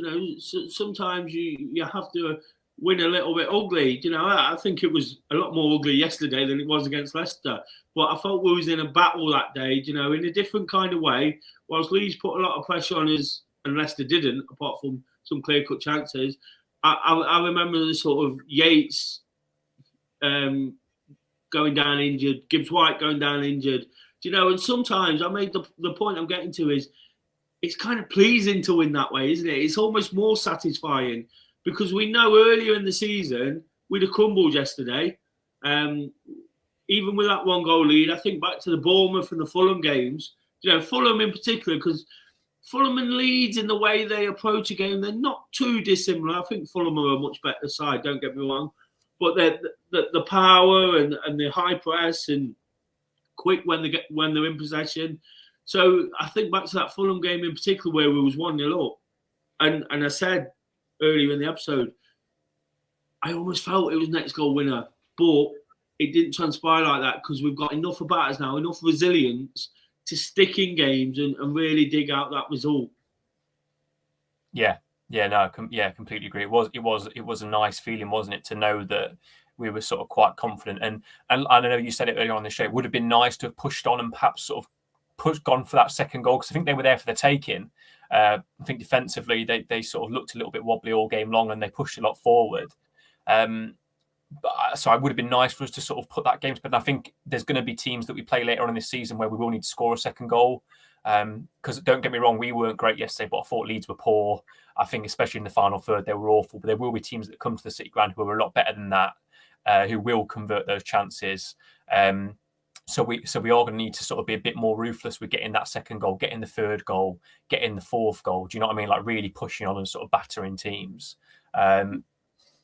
Sometimes you have to win a little bit ugly. I think it was a lot more ugly yesterday than it was against Leicester. But I felt we was in a battle that day. In a different kind of way. Whilst Leeds put a lot of pressure on us, and Leicester didn't, apart from some clear-cut chances. I remember the sort of Yates going down injured, Gibbs White going down injured. And sometimes I made the point I'm getting to is it's kind of pleasing to win that way, isn't it? It's almost more satisfying because we know earlier in the season we'd have crumbled yesterday. Even with that 1-goal lead, I think back to the Bournemouth and the Fulham games. Fulham in particular, because Fulham and Leeds, in the way they approach a game, they're not too dissimilar. I think Fulham are a much better side, don't get me wrong. But the power and the high press and quick when they're in possession. So I think back to that Fulham game in particular where we was 1-0 up. And I said earlier in the episode, I almost felt it was next goal winner. But it didn't transpire like that because we've got enough about us now, enough resilience to stick in games and really dig out that result. Completely agree. It was a nice feeling, wasn't it, to know that we were sort of quite confident. And I know you said it earlier on the show. It would have been nice to have pushed on and perhaps sort of gone for that second goal because I think they were there for the taking. I think defensively they sort of looked a little bit wobbly all game long and they pushed a lot forward. So it would have been nice for us to sort of put that game to bed. And I think there's going to be teams that we play later on in this season where we will need to score a second goal. Because don't get me wrong, we weren't great yesterday, but I thought Leeds were poor. I think especially in the final third, they were awful. But there will be teams that come to the City Ground who are a lot better than that, who will convert those chances. So we are going to need to sort of be a bit more ruthless with getting that second goal, getting the third goal, getting the fourth goal. Do you know what I mean? Like really pushing on and sort of battering teams,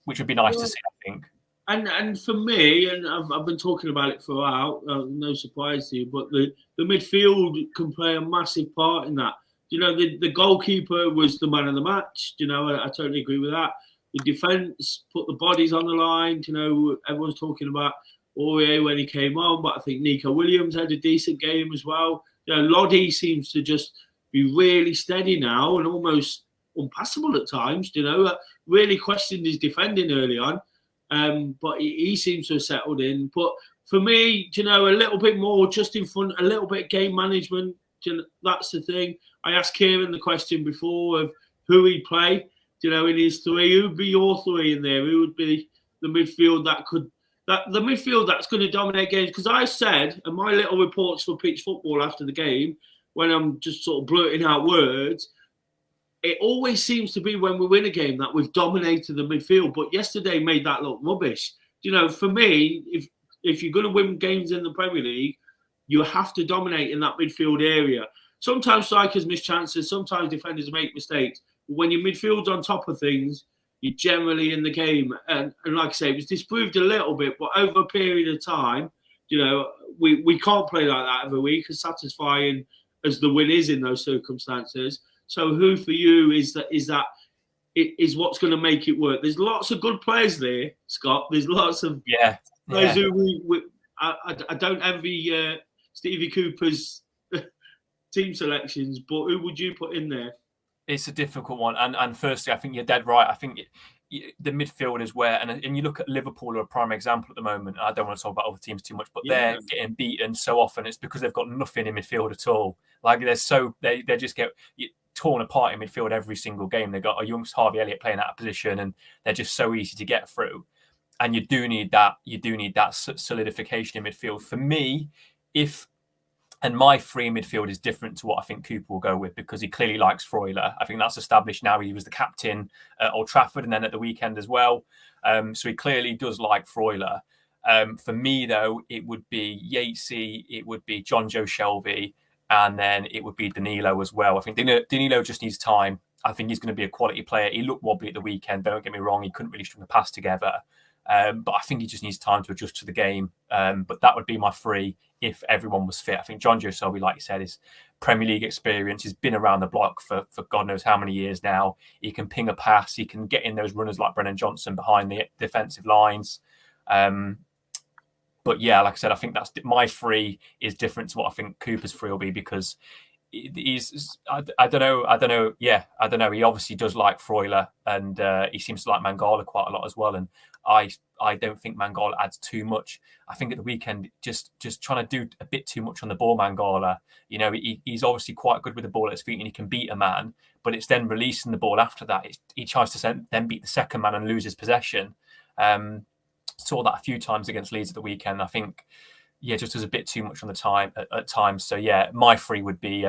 which would be nice to see, I think. And for me, and I've been talking about it for a while, no surprise to you, but the midfield can play a massive part in that. The goalkeeper was the man of the match. I totally agree with that. The defence put the bodies on the line. Everyone's talking about Aurier when he came on, but I think Nico Williams had a decent game as well. Lodi seems to just be really steady now and almost unpassable at times. Really questioned his defending early on. But he seems to have settled in. But for me, a little bit more just in front, a little bit game management. That's the thing. I asked Kieran the question before of who he'd play, in his three. Who would be your three in there? Who would be the midfield the midfield that's going to dominate games? Because I said, and my little reports for Pitch Football after the game, when I'm just sort of blurting out words, it always seems to be when we win a game that we've dominated the midfield. But yesterday made that look rubbish. For me, if you're going to win games in the Premier League, you have to dominate in that midfield area. Sometimes strikers miss chances. Sometimes defenders make mistakes. But when your midfield's on top of things, you're generally in the game. And like I say, it was disproved a little bit. But over a period of time, we can't play like that every week, as satisfying as the win is in those circumstances. So who for you is what's going to make it work? There's lots of good players there, Scott. There's lots of players who I don't envy Stevie Cooper's team selections, but who would you put in there? It's a difficult one. And firstly, I think you're dead right. I think the midfield is where, and you look at Liverpool are a prime example at the moment. I don't want to talk about other teams too much, but they're getting beaten so often. It's because they've got nothing in midfield at all. Like they just get torn apart in midfield every single game. They've got a youngster Harvey Elliott playing out of position, and they're just so easy to get through. And you do need that. You do need that solidification in midfield. For me, and my free midfield is different to what I think Cooper will go with, because he clearly likes Freuler. I think that's established now. He was the captain at Old Trafford and then at the weekend as well. So he clearly does like Freuler. For me, though, it would be Yatesy, it would be John Joe Shelby, and then it would be Danilo as well. I think Danilo just needs time. I think he's going to be a quality player. He looked wobbly at the weekend. Don't get me wrong. He couldn't really string the pass together. But I think he just needs time to adjust to the game. But that would be my free if everyone was fit. I think John Joe Shelby, like you said, is Premier League experience. He's been around the block for God knows how many years now. He can ping a pass. He can get in those runners like Brennan Johnson behind the defensive lines. But yeah, like I said, I think that's my free is different to what I think Cooper's free will be, because he's I don't know. Yeah, I don't know. He obviously does like Freuler, and he seems to like Mangala quite a lot as well. And I don't think Mangala adds too much. I think at the weekend, just trying to do a bit too much on the ball, Mangala. You know, he's obviously quite good with the ball at his feet, and he can beat a man. But it's then releasing the ball after that. He tries to then beat the second man and loses possession. Saw that a few times against Leeds at the weekend. I think, yeah, just does a bit too much on the time at times. So yeah, my free would be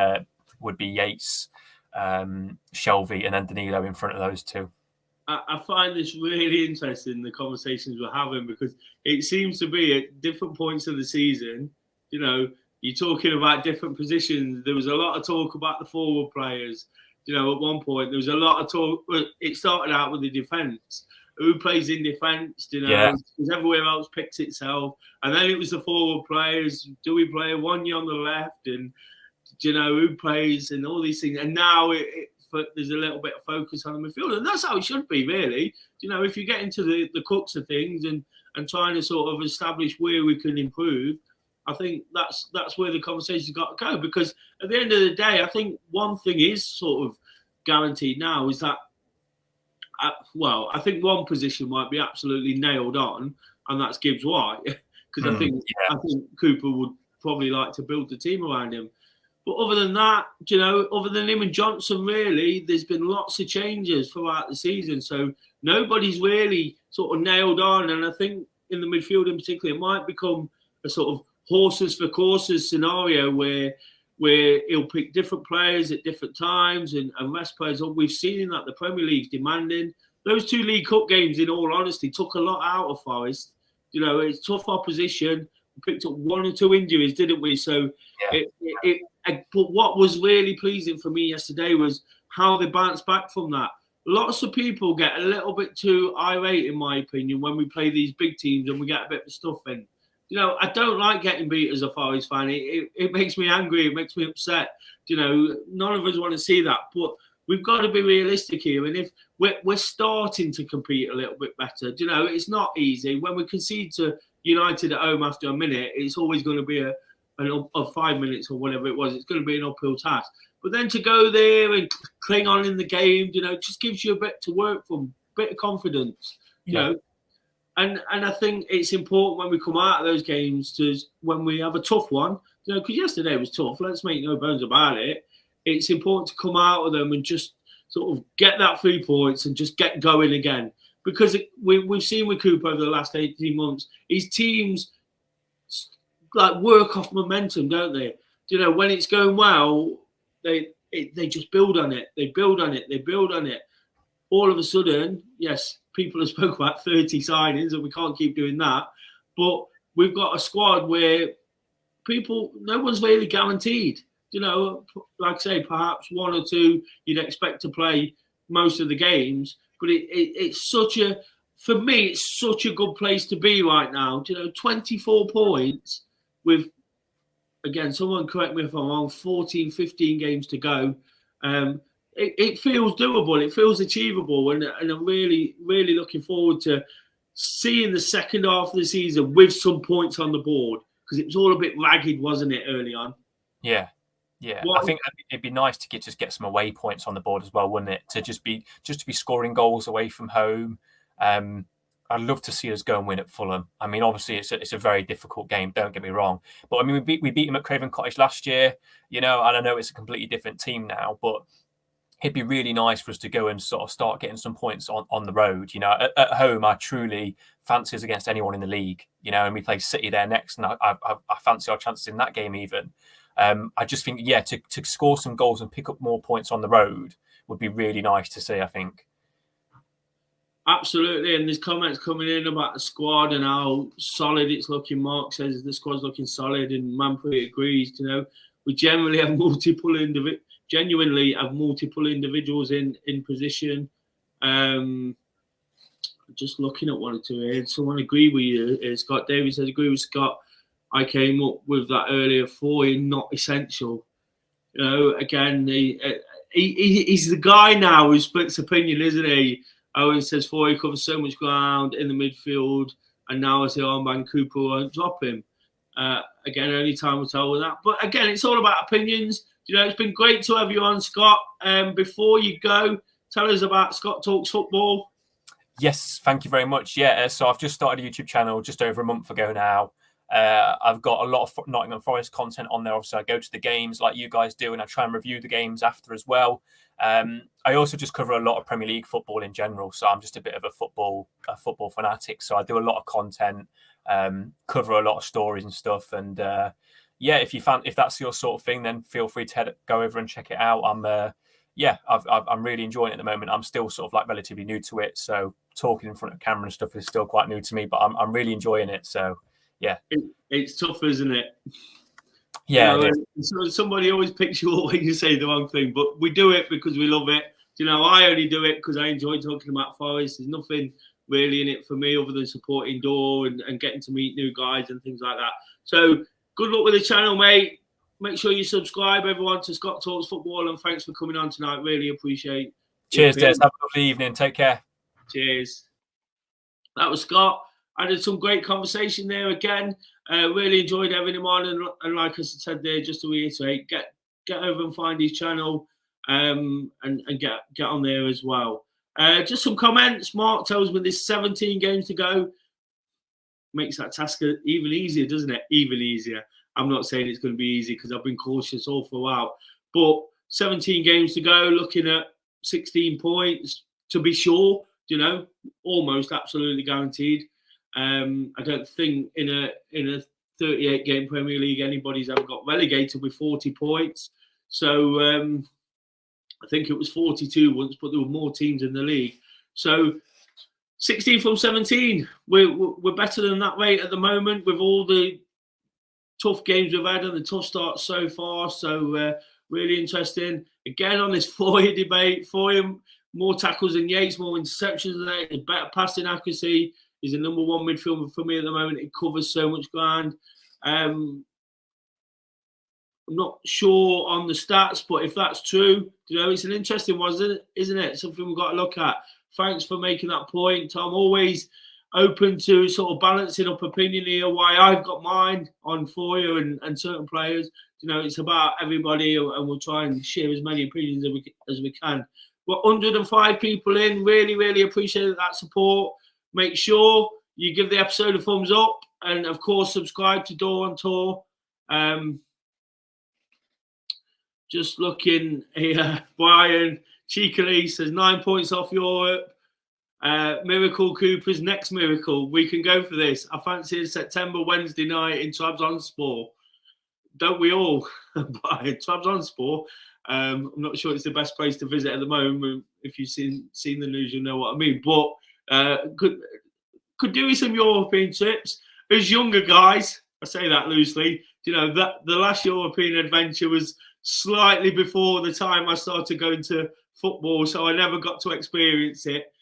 Yates, Shelby, and then Danilo in front of those two. I find this really interesting, the conversations we're having, because it seems to be at different points of the season, you know, you're talking about different positions. There was a lot of talk about the forward players. You know, at one point, there was a lot of talk. It started out with the defence. Who plays in defence, you know, because everywhere else picks itself. And then it was the forward players. Do we play Wanya on the left? And, you know, who plays and all these things. And now there's a little bit of focus on the midfield. And that's how it should be, really. You know, if you get into the crux of things and trying to sort of establish where we can improve, I think that's where the conversation's got to go. Because at the end of the day, I think one thing is sort of guaranteed now is that, I think one position might be absolutely nailed on, and that's Gibbs White, because I think Cooper would probably like to build the team around him. But other than that, you know, other than him and Johnson, really, there's been lots of changes throughout the season. So nobody's really sort of nailed on, and I think in the midfield in particular, it might become a sort of horses for courses scenario where he'll pick different players at different times and rest players. We've seen that the Premier League's demanding. Those two League Cup games, in all honesty, took a lot out of Forest. You know, it's tough opposition. We picked up 1 or 2 injuries, didn't we? So, but what was really pleasing for me yesterday was how they bounced back from that. Lots of people get a little bit too irate, in my opinion, when we play these big teams and we get a bit of stuff in. You know, I don't like getting beat as a Forest fan. It makes me angry. It makes me upset. You know, none of us want to see that. But we've got to be realistic here. And if we're starting to compete a little bit better, you know, it's not easy. When we concede to United at home after a minute, it's always going to be of 5 minutes or whatever it was. It's going to be an uphill task. But then to go there and cling on in the game, you know, just gives you a bit to work from, a bit of confidence, you know. And I think it's important when we come out of those games when we have a tough one, you know, because yesterday was tough. Let's make no bones about it. It's important to come out of them and just sort of get that 3 points and just get going again. Because we've seen with Cooper over the last 18 months, his teams like work off momentum, don't they? You know, when it's going well, they just build on it. They build on it. They build on it. All of a sudden, yes, people have spoken about 30 signings and we can't keep doing that. But we've got a squad where no one's really guaranteed. You know, like I say, perhaps 1 or 2 you'd expect to play most of the games. But it's for me, it's such a good place to be right now. You know, 24 points with, again, someone correct me if I'm wrong, 14, 15 games to go. It feels doable. It feels achievable. And I'm really, really looking forward to seeing the second half of the season with some points on the board, because it was all a bit ragged, wasn't it, early on? Yeah. Yeah, What I think it'd be nice to just get some away points on the board as well, wouldn't it? To just be scoring goals away from home. I'd love to see us go and win at Fulham. I mean, obviously it's a very difficult game. Don't get me wrong, but I mean we beat them at Craven Cottage last year. You know, and I know it's a completely different team now, but it'd be really nice for us to go and sort of start getting some points on the road. You know, at home, I truly fancy us against anyone in the league. You know, and we play City there next, and I fancy our chances in that game even. I just think, yeah, to score some goals and pick up more points on the road would be really nice to see, I think. Absolutely, and there's comments coming in about the squad and how solid it's looking. Mark says the squad's looking solid, and Manfred agrees. You know, we genuinely have multiple individuals in position. Just looking at one or two here, someone agree with you. Scott Davis says agree with Scott. I came up with that earlier. Foy not essential. You know, again, he's the guy now who splits opinion, isn't he? Owen says Foy covers so much ground in the midfield, and now I say armband Cooper won't drop him. Again, only time will tell with that. But again, it's all about opinions. You know, it's been great to have you on, Scott. Before you go, tell us about Scott Talks Football. Yes, thank you very much. Yeah, so I've just started a YouTube channel just over a month ago now. I've got a lot of Nottingham Forest content on there. Obviously, I go to the games like you guys do, and I try and review the games after as well. I also just cover a lot of Premier League football in general, so I'm just a bit of a football fanatic. So I do a lot of content, cover a lot of stories and stuff. And yeah, if that's your sort of thing, then feel free to go over and check it out. I'm really enjoying it at the moment. I'm still sort of like relatively new to it, so talking in front of camera and stuff is still quite new to me. But I'm really enjoying it. So yeah, it's tough, isn't it? Yeah, you know, so somebody always picks you up when you say the wrong thing, but we do it because we love it. You know, I only do it because I enjoy talking about Forest. There's nothing really in it for me other than supporting Dore and getting to meet new guys and things like that. So good luck with the channel, mate. Make sure you subscribe, everyone, to Scott Talks Football, and thanks for coming on tonight. Really appreciate. Cheers, Des. Have a lovely evening. Take care. Cheers. That was Scott. I did some great conversation there again. Really enjoyed having him on, and like I said there, just to reiterate, get over and find his channel, and get on there as well. Just some comments. Mark tells me there's 17 games to go. Makes that task even easier, doesn't it? Even easier. I'm not saying it's going to be easy because I've been cautious all throughout, but 17 games to go, looking at 16 points to be sure. You know, almost absolutely guaranteed. I don't think in a 38 game Premier League anybody's ever got relegated with 40 points. So I think it was 42 once, but there were more teams in the league. So 16 from 17, we're better than that rate at the moment with all the tough games we've had and the tough starts so far. So really interesting. Again on this Foy debate, Foy more tackles than Yates, more interceptions than Yates, better passing accuracy. He's the number one midfielder for me at the moment. He covers so much ground. I'm not sure on the stats, but if that's true, you know, it's an interesting one, isn't it? Something we've got to look at. Thanks for making that point, Tom. Always open to sort of balancing up opinion here, why I've got mine on Foyer and certain players. You know, it's about everybody, and we'll try and share as many opinions as we can. We're 105 people in. Really, really appreciate that support. Make sure you give the episode a thumbs up, and of course subscribe to DoreOnTour. Just looking here, Brian cheekily says 9 points off Europe. Miracle Cooper's next miracle. We can go for this. I fancy September Wednesday night in Trabzonspor. Don't we all? Brian, Trabzonspor. I'm not sure it's the best place to visit at the moment. If you've seen the news, you know what I mean. But could do with some European trips. As younger guys, I say that loosely, you know, that the last European adventure was slightly before the time I started going to football, so I never got to experience it.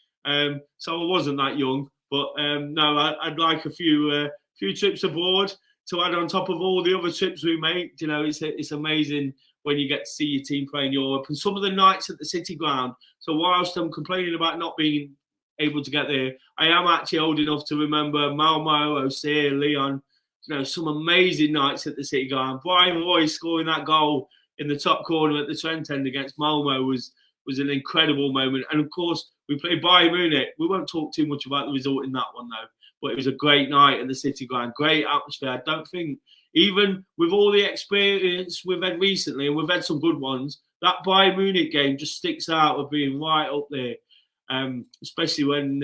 So I wasn't that young, but no, I'd like a few trips abroad to add on top of all the other trips we make. You know, it's amazing when you get to see your team play in Europe, and some of the nights at the City Ground. So whilst I'm complaining about not being able to get there, I am actually old enough to remember Malmo, Osir, Leon. You know, some amazing nights at the City Ground. Brian Roy scoring that goal in the top corner at the Trent end against Malmo was an incredible moment. And of course, we played Bayern Munich. We won't talk too much about the result in that one though, but it was a great night at the City Ground, great atmosphere. I don't think, even with all the experience we've had recently, and we've had some good ones, that Bayern Munich game just sticks out of being right up there, especially when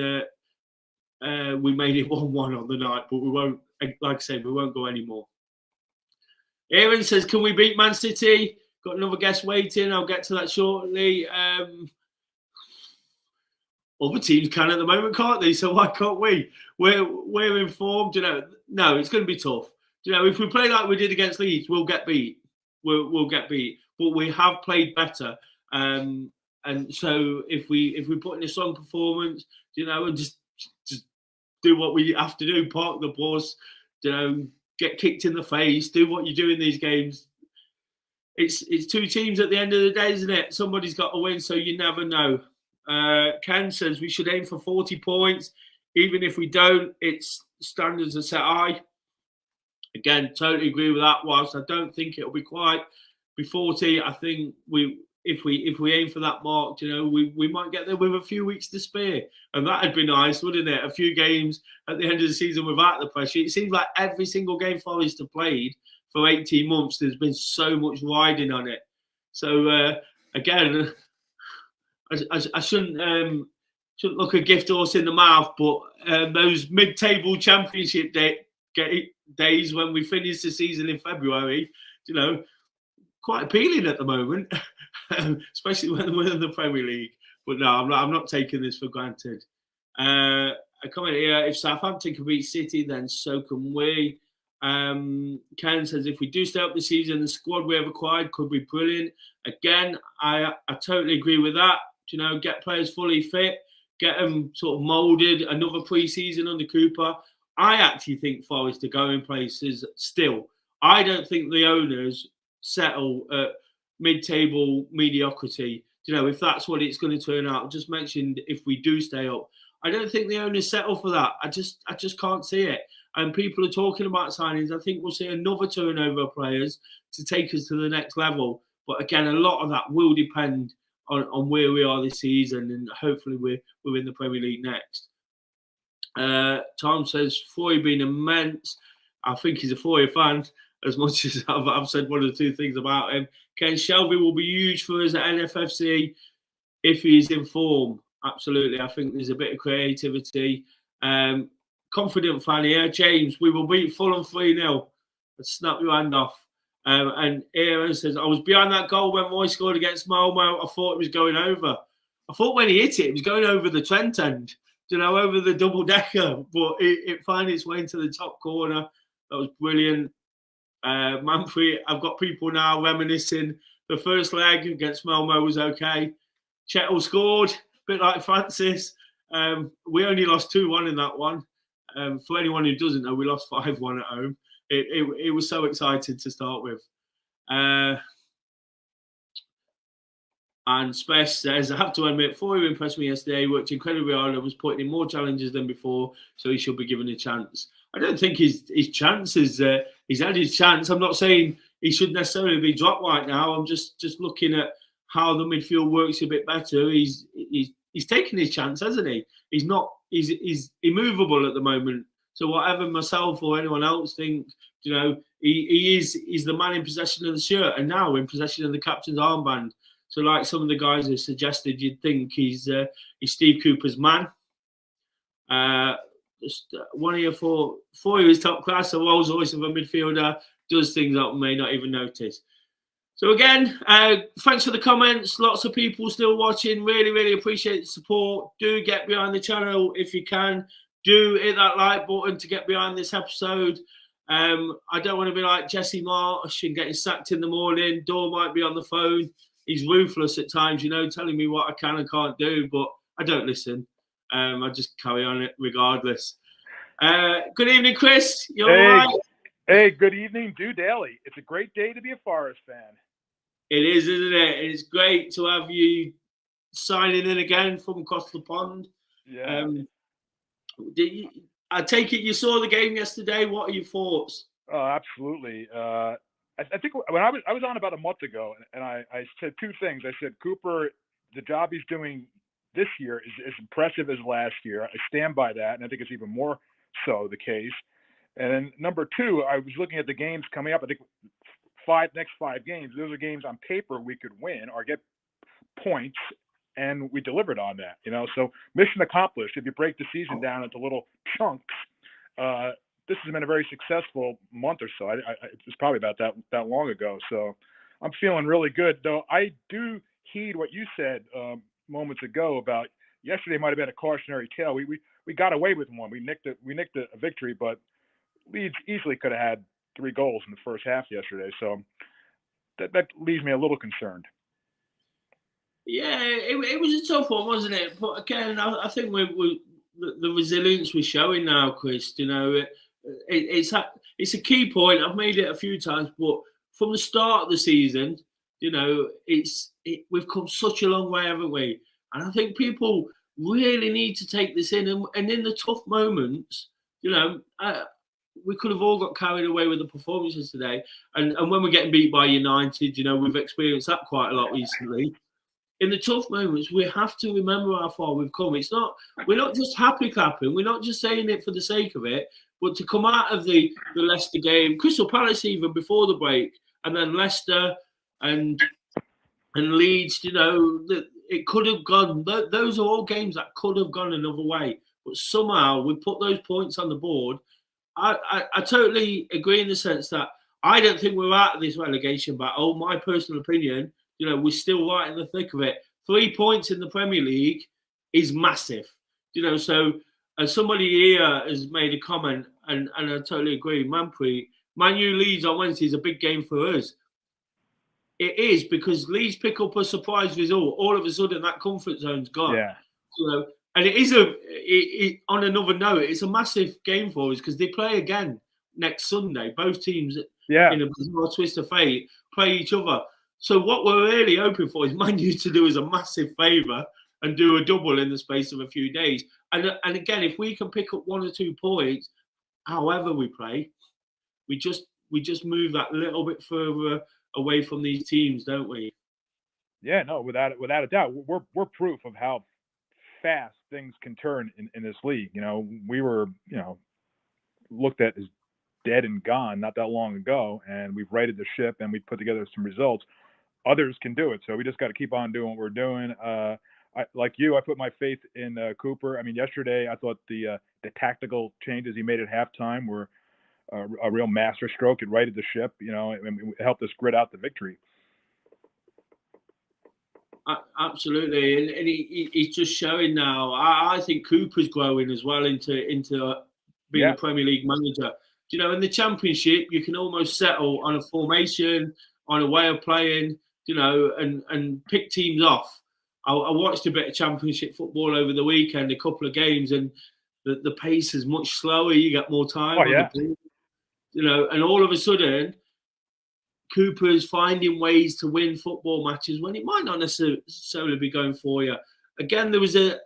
we made it 1-1 on the night. But we won't, like I said, we won't go anymore. Aaron says, can we beat Man City? Got another guest waiting. I'll get to that shortly. Other teams can at the moment, can't they? So why can't we? We're informed. No, it's going to be tough. If we play like we did against Leeds, we'll get beat. We'll get beat. But we have played better. And so if we put in a strong performance, and just do what we have to do, park the bus, get kicked in the face, do what you do in these games. It's two teams at the end of the day, isn't it? Somebody's got to win, so you never know. Ken says we should aim for 40 points. Even if we don't, its standards are set high. Again, totally agree with that. Whilst I don't think it'll be quite be 40, I think if we aim for that mark, we might get there with a few weeks to spare, and that'd be nice, wouldn't it? A few games at the end of the season without the pressure. It seems like every single game Forest have played for 18 months, there's been so much riding on it. So again, I shouldn't look a gift horse in the mouth, but those mid-table championship days when we finish the season in February, quite appealing at the moment, especially when we're in the Premier League. But no, I'm not taking this for granted. A comment here: if Southampton can beat City, then so can we. Ken says if we do stay up the season, the squad we have acquired could be brilliant. Again, I totally agree with that. Get players fully fit, get them sort of moulded. Another pre-season under Cooper. I actually think Forest are going places still. I don't think the owners settle at mid-table mediocrity. If that's what it's going to turn out. I just mentioned if we do stay up, I don't think the owners settle for that. I just can't see it. And people are talking about signings. I think we'll see another turnover of players to take us to the next level. But again, a lot of that will depend on where we are this season, and hopefully we're in the Premier League next. Tom says, Foy been immense. I think he's a Foy fan, as much as I've said one or two things about him. Ken Shelby will be huge for us at NFFC if he's in form. Absolutely. I think there's a bit of creativity. Confident fan here. James, we will beat Fulham 3-0. Snap your hand off. And Aaron says, I was behind that goal when Roy scored against Malmo. I thought it was going over. I thought when he hit it was going over the Trent end, over the double-decker. But it found its way into the top corner. That was brilliant. Manfred, I've got people now reminiscing. The first leg against Malmo was okay. Chettle scored, a bit like Francis. We only lost 2-1 in that one. For anyone who doesn't know, we lost 5-1 at home. It was so exciting to start with. And Spess says, I have to admit, Foy impressed me yesterday. He worked incredibly hard and was putting in more challenges than before, so he should be given a chance. I don't think his chance is he's had his chance. I'm not saying he should necessarily be dropped right now. I'm just looking at how the midfield works a bit better. He's taken his chance, hasn't he? He's immovable at the moment. So whatever myself or anyone else think, he's the man in possession of the shirt and now in possession of the captain's armband. So like some of the guys have suggested, you'd think he's Steve Cooper's man. Just one of your four is top class. A Rolls Royce of a midfielder, does things that we may not even notice. So again, thanks for the comments. Lots of people still watching. Really, really appreciate the support. Do get behind the channel if you can. Do hit that like button to get behind this episode. I don't want to be like Jesse Marsch and getting sacked in the morning. Dore might be on the phone. He's ruthless at times, telling me what I can and can't do, but I don't listen. I just carry on it regardless. Good evening, Chris. You all right? Hey, good evening, Do Daily. It's a great day to be a Forest fan. It is, isn't it? It's great to have you signing in again from across the pond. Yeah. I take it you saw the game yesterday. What are your thoughts? Oh, absolutely. I think when I was on about a month ago, and I said two things. I said Cooper, the job he's doing this year is as impressive as last year. I stand by that, and I think it's even more so the case. And then number two, I was looking at the games coming up. I think next five games, those are games on paper we could win or get points, and we delivered on that. So mission accomplished. If you break the season down into little chunks, this has been a very successful month or so. It's probably about that long ago. So I'm feeling really good, though. I do heed what you said moments ago about yesterday might have been a cautionary tale. We got away with one. We nicked a victory, but Leeds easily could have had 3 goals in the first half yesterday. So that leaves me a little concerned. Yeah, it was a tough one, wasn't it? But again, I think the resilience we're showing now, Chris. It's a key point. I've made it a few times, but from the start of the season, we've come such a long way, haven't we? And I think people really need to take this in. And in the tough moments, we could have all got carried away with the performances today. And when we're getting beat by United, we've experienced that quite a lot recently. In the tough moments, we have to remember how far we've come. We're not just happy clapping. We're not just saying it for the sake of it, but to come out of the Leicester game, Crystal Palace even before the break, and then Leicester and Leeds, it could have gone. Those are all games that could have gone another way. But somehow we put those points on the board. I totally agree in the sense that I don't think we're out of this relegation battle. My personal opinion, we're still right in the thick of it. 3 points in the Premier League is massive. So somebody here has made a comment, and I totally agree. Manpreet, Man U Leeds on Wednesday is a big game for us. It is, because Leeds pick up a surprise result. All of a sudden, that comfort zone's gone. Yeah. And it is on another note, it's a massive game for us because they play again next Sunday. Both teams, in a bizarre twist of fate, play each other. So what we're really hoping for is Man U to do us a massive favour and do a double in the space of a few days. And again, if we can pick up 1 or 2 points, however we play, we just move that little bit further away from these teams, don't we? Yeah, no, without a doubt, we're proof of how fast things can turn in this league. We were looked at as dead and gone not that long ago, and we've righted the ship and we've put together some results. Others can do it, so we just got to keep on doing what we're doing. Like you, I put my faith in Cooper. I mean, yesterday I thought the tactical changes he made at halftime were a real master stroke. It righted the ship, and it helped us grit out the victory. Absolutely, and he's just showing now. I think Cooper's growing as well into being a Premier League manager. In the Championship, you can almost settle on a formation, on a way of playing, and pick teams off. I watched a bit of Championship football over the weekend, a couple of games, and the pace is much slower. You get more time on the ball, and all of a sudden, Cooper's finding ways to win football matches when it might not necessarily be going for you. Again, there was a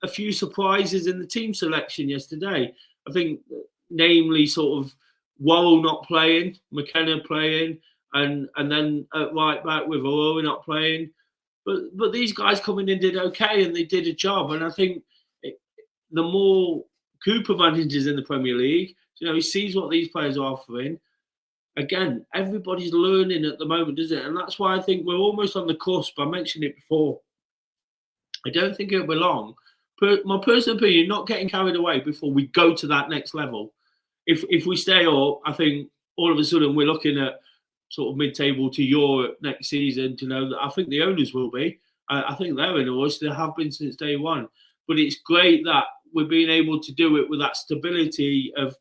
few surprises in the team selection yesterday. I think, namely, sort of Worrell not playing, McKenna playing, and then at right back with Aurora not playing. But these guys coming in did okay, and they did a job. And I think the more Cooper manages in the Premier League, he sees what these players are offering. Again, everybody's learning at the moment, isn't it? And that's why I think we're almost on the cusp. I mentioned it before. I don't think it'll be long. My personal opinion, not getting carried away before we go to that next level. If we stay up, I think all of a sudden we're looking at sort of mid-table to Europe next season. I think the owners will be. I think they're in a rush. They have been since day one. But it's great that we're being able to do it with that stability of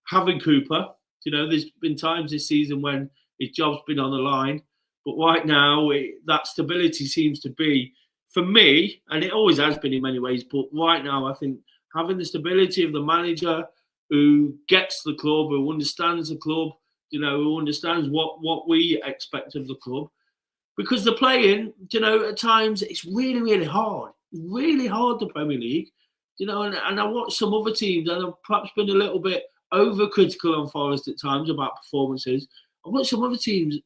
having Cooper. There's been times this season when his job's been on the line, but right now that stability seems to be, for me, and it always has been in many ways, but right now I think having the stability of the manager who gets the club, who understands the club, who understands what we expect of the club, because the playing, at times it's really, really hard, the Premier League, and I watch some other teams and I've perhaps been a little bit overcritical on Forest at times about performances. I watch some other teams.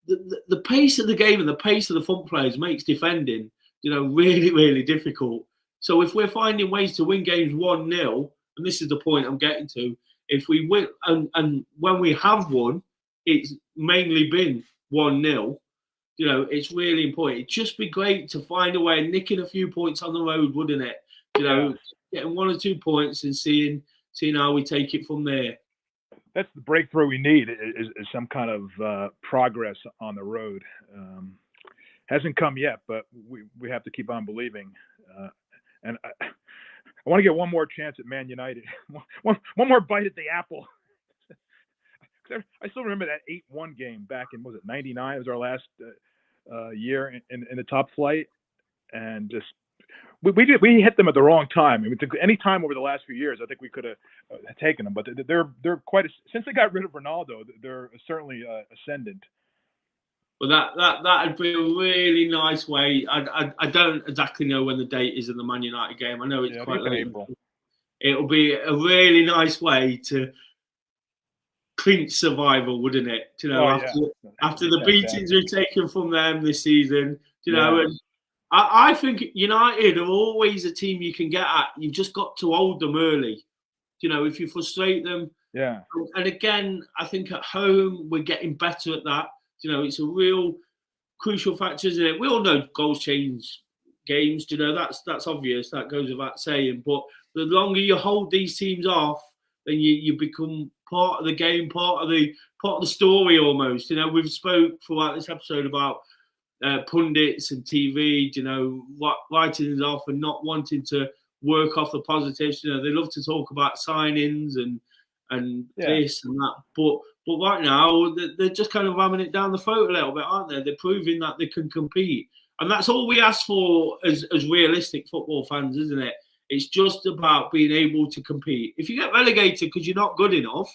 The pace of the game and the pace of the front players makes defending, really, really difficult. So if we're finding ways to win games 1-0, and this is the point I'm getting to, if we win, and when we have won, it's mainly been 1-0. It's really important. It'd just be great to find a way of nicking a few points on the road, wouldn't it? Getting 1 or 2 points and seeing how we take it from there. That's the breakthrough we need is some kind of progress on the road. Hasn't come yet, but we have to keep on believing. And I want to get one more chance at Man United, one more bite at the apple. I still remember that 8-1 game back in, was it 99? It was our last year in the top flight, and just we hit them at the wrong time. I mean, any time over the last few years, I think we could have taken them. But they're quite since they got rid of Ronaldo, they're certainly ascendant. Well, that'd be a really nice way. I don't exactly know when the date is in the Man United game. I know it's quite late. April. It'll be a really nice way to clinch survival, wouldn't it? After the beatings we've taken from them this season, and I think United are always a team you can get at. You've just got to hold them early. If you frustrate them. Yeah. And again, I think at home we're getting better at that. It's a real crucial factor, isn't it? We all know goals change games. That's obvious. That goes without saying. But the longer you hold these teams off, then you become part of the game, part of the story almost. We've spoke throughout this episode about pundits and TV, writing it off and not wanting to work off the positives. They love to talk about signings and this and that, but right now they're just kind of ramming it down the throat a little bit, aren't they? They're proving that they can compete, and that's all we ask for as realistic football fans, isn't it? It's just about being able to compete. If you get relegated because you're not good enough,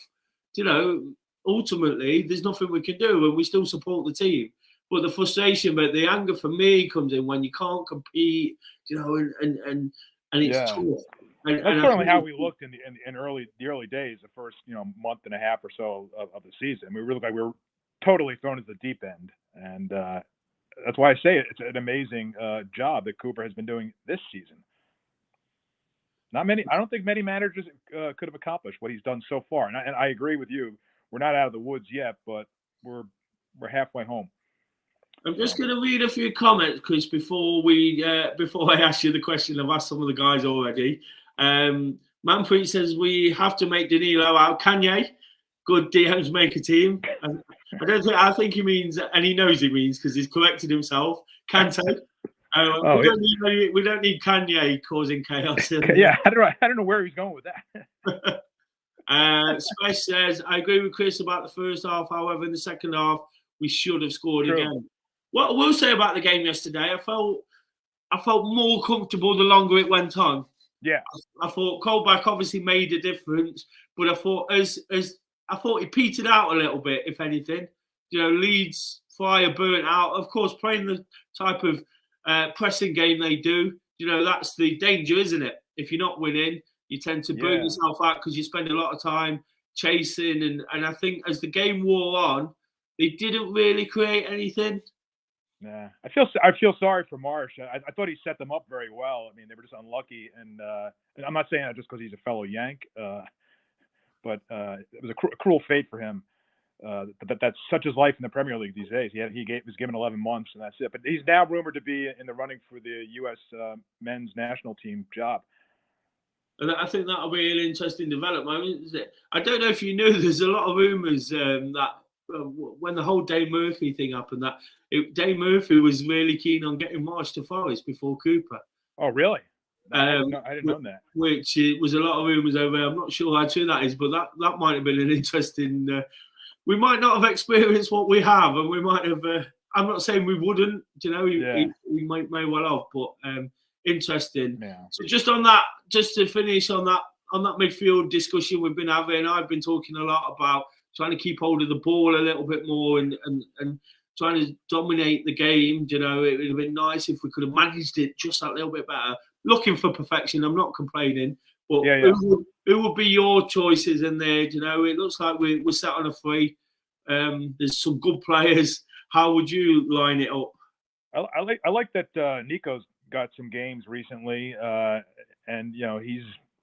ultimately there's nothing we can do, and we still support the team. But the frustration, but the anger for me comes in when you can't compete, and it's tough. That's certainly how we looked in the early days, the first month and a half or so of the season. We looked like we were totally thrown at the deep end, and that's why I say it's an amazing job that Cooper has been doing this season. I don't think many managers could have accomplished what he's done so far. And I agree with you. We're not out of the woods yet, but we're halfway home. I'm just going to read a few comments, Chris, before I ask you the question. I've asked some of the guys already. Manpreet says we have to make Danilo out. Kanye, good DMs make a team. I think he means, and he knows he means because he's corrected himself. Kante. We don't need Kanye causing chaos. Yeah, I don't know where he's going with that. Space says I agree with Chris about the first half. However, in the second half, we should have scored again. What I will say about the game yesterday, I felt more comfortable the longer it went on. Yeah, I thought Colback obviously made a difference, but I thought I thought he petered out a little bit, if anything. Leeds Fire burnt out. Of course, playing the type of pressing game they do, that's the danger, isn't it? If you're not winning, you tend to burn yourself out because you spend a lot of time chasing. And I think as the game wore on, they didn't really create anything. Yeah, I feel sorry for Marsch. I thought he set them up very well. I mean, they were just unlucky, and I'm not saying that just because he's a fellow Yank, but it was a cruel fate for him. That's such his life in the Premier League these days. He was given 11 months, and that's it. But he's now rumored to be in the running for the U.S. men's national team job. And I think that'll be an interesting development, isn't it? I don't know if you knew, there's a lot of rumours that when the whole Dave Murphy thing happened, Dave Murphy was really keen on getting Marsch to Forest before Cooper. Oh, really? I didn't know that. Which was a lot of rumours over there. I'm not sure how true that is, but that might have been an interesting. We might not have experienced what we have, and we might have. I'm not saying we wouldn't. We may well have, but interesting. Yeah. So just to finish on that midfield discussion we've been having, I've been talking a lot about trying to keep hold of the ball a little bit more and trying to dominate the game. It would have been nice if we could have managed it just that little bit better. Looking for perfection, I'm not complaining. But who would be your choices in there? It looks like we're set on a free. There's some good players. How would you line it up? I like that Nico's got some games recently, and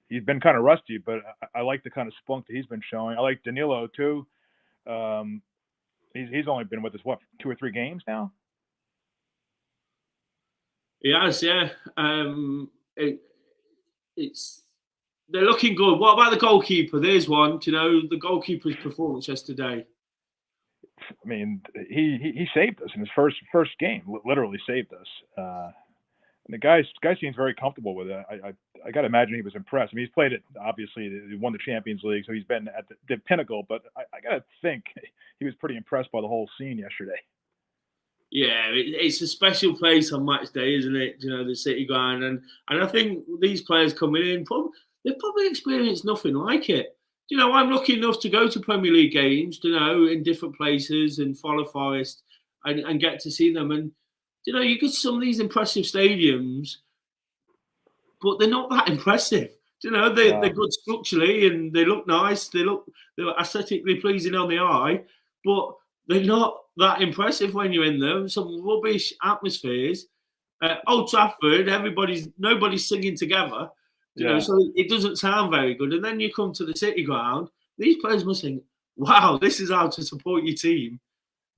he's been kind of rusty, but I like the kind of spunk that he's been showing. I like Danilo too. He's only been with us 2 or 3 games now. He has, yeah. They're looking good. What about the goalkeeper? There's one. Do you know the goalkeeper's performance yesterday? I mean, he saved us in his first game. Literally saved us. And the guy seems very comfortable with it. I got to imagine he was impressed. I mean, he's played it. Obviously, he won the Champions League, so he's been at the pinnacle. But I got to think he was pretty impressed by the whole scene yesterday. Yeah, it's a special place on match day, isn't it? You know, the City Ground, and I think these players coming in, they've probably experienced nothing like it. You know, I'm lucky enough to go to Premier League games, you know, in different places and follow Forest and get to see them. And, you know, you get some of these impressive stadiums, but they're not that impressive. You know, they're good structurally and they look nice. They're aesthetically pleasing on the eye, but they're not that impressive when you're in them. Some rubbish atmospheres. Old Trafford, nobody's singing together. You know, so it doesn't sound very good. And then you come to the City Ground, these players must think, wow, this is how to support your team.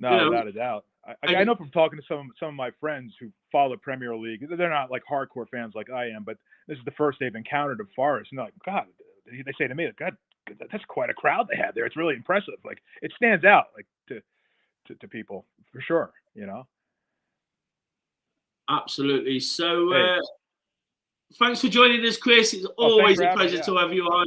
No, without a doubt. I know from talking to some of my friends who follow the Premier League, they're not like hardcore fans like I am, but this is the first they've encountered of Forest. And they're like, God, they say to me, God, that's quite a crowd they have there. It's really impressive. Like, it stands out, like, to people, for sure, you know? Absolutely. So, thanks for joining us, Chris. It's always a pleasure to have you on.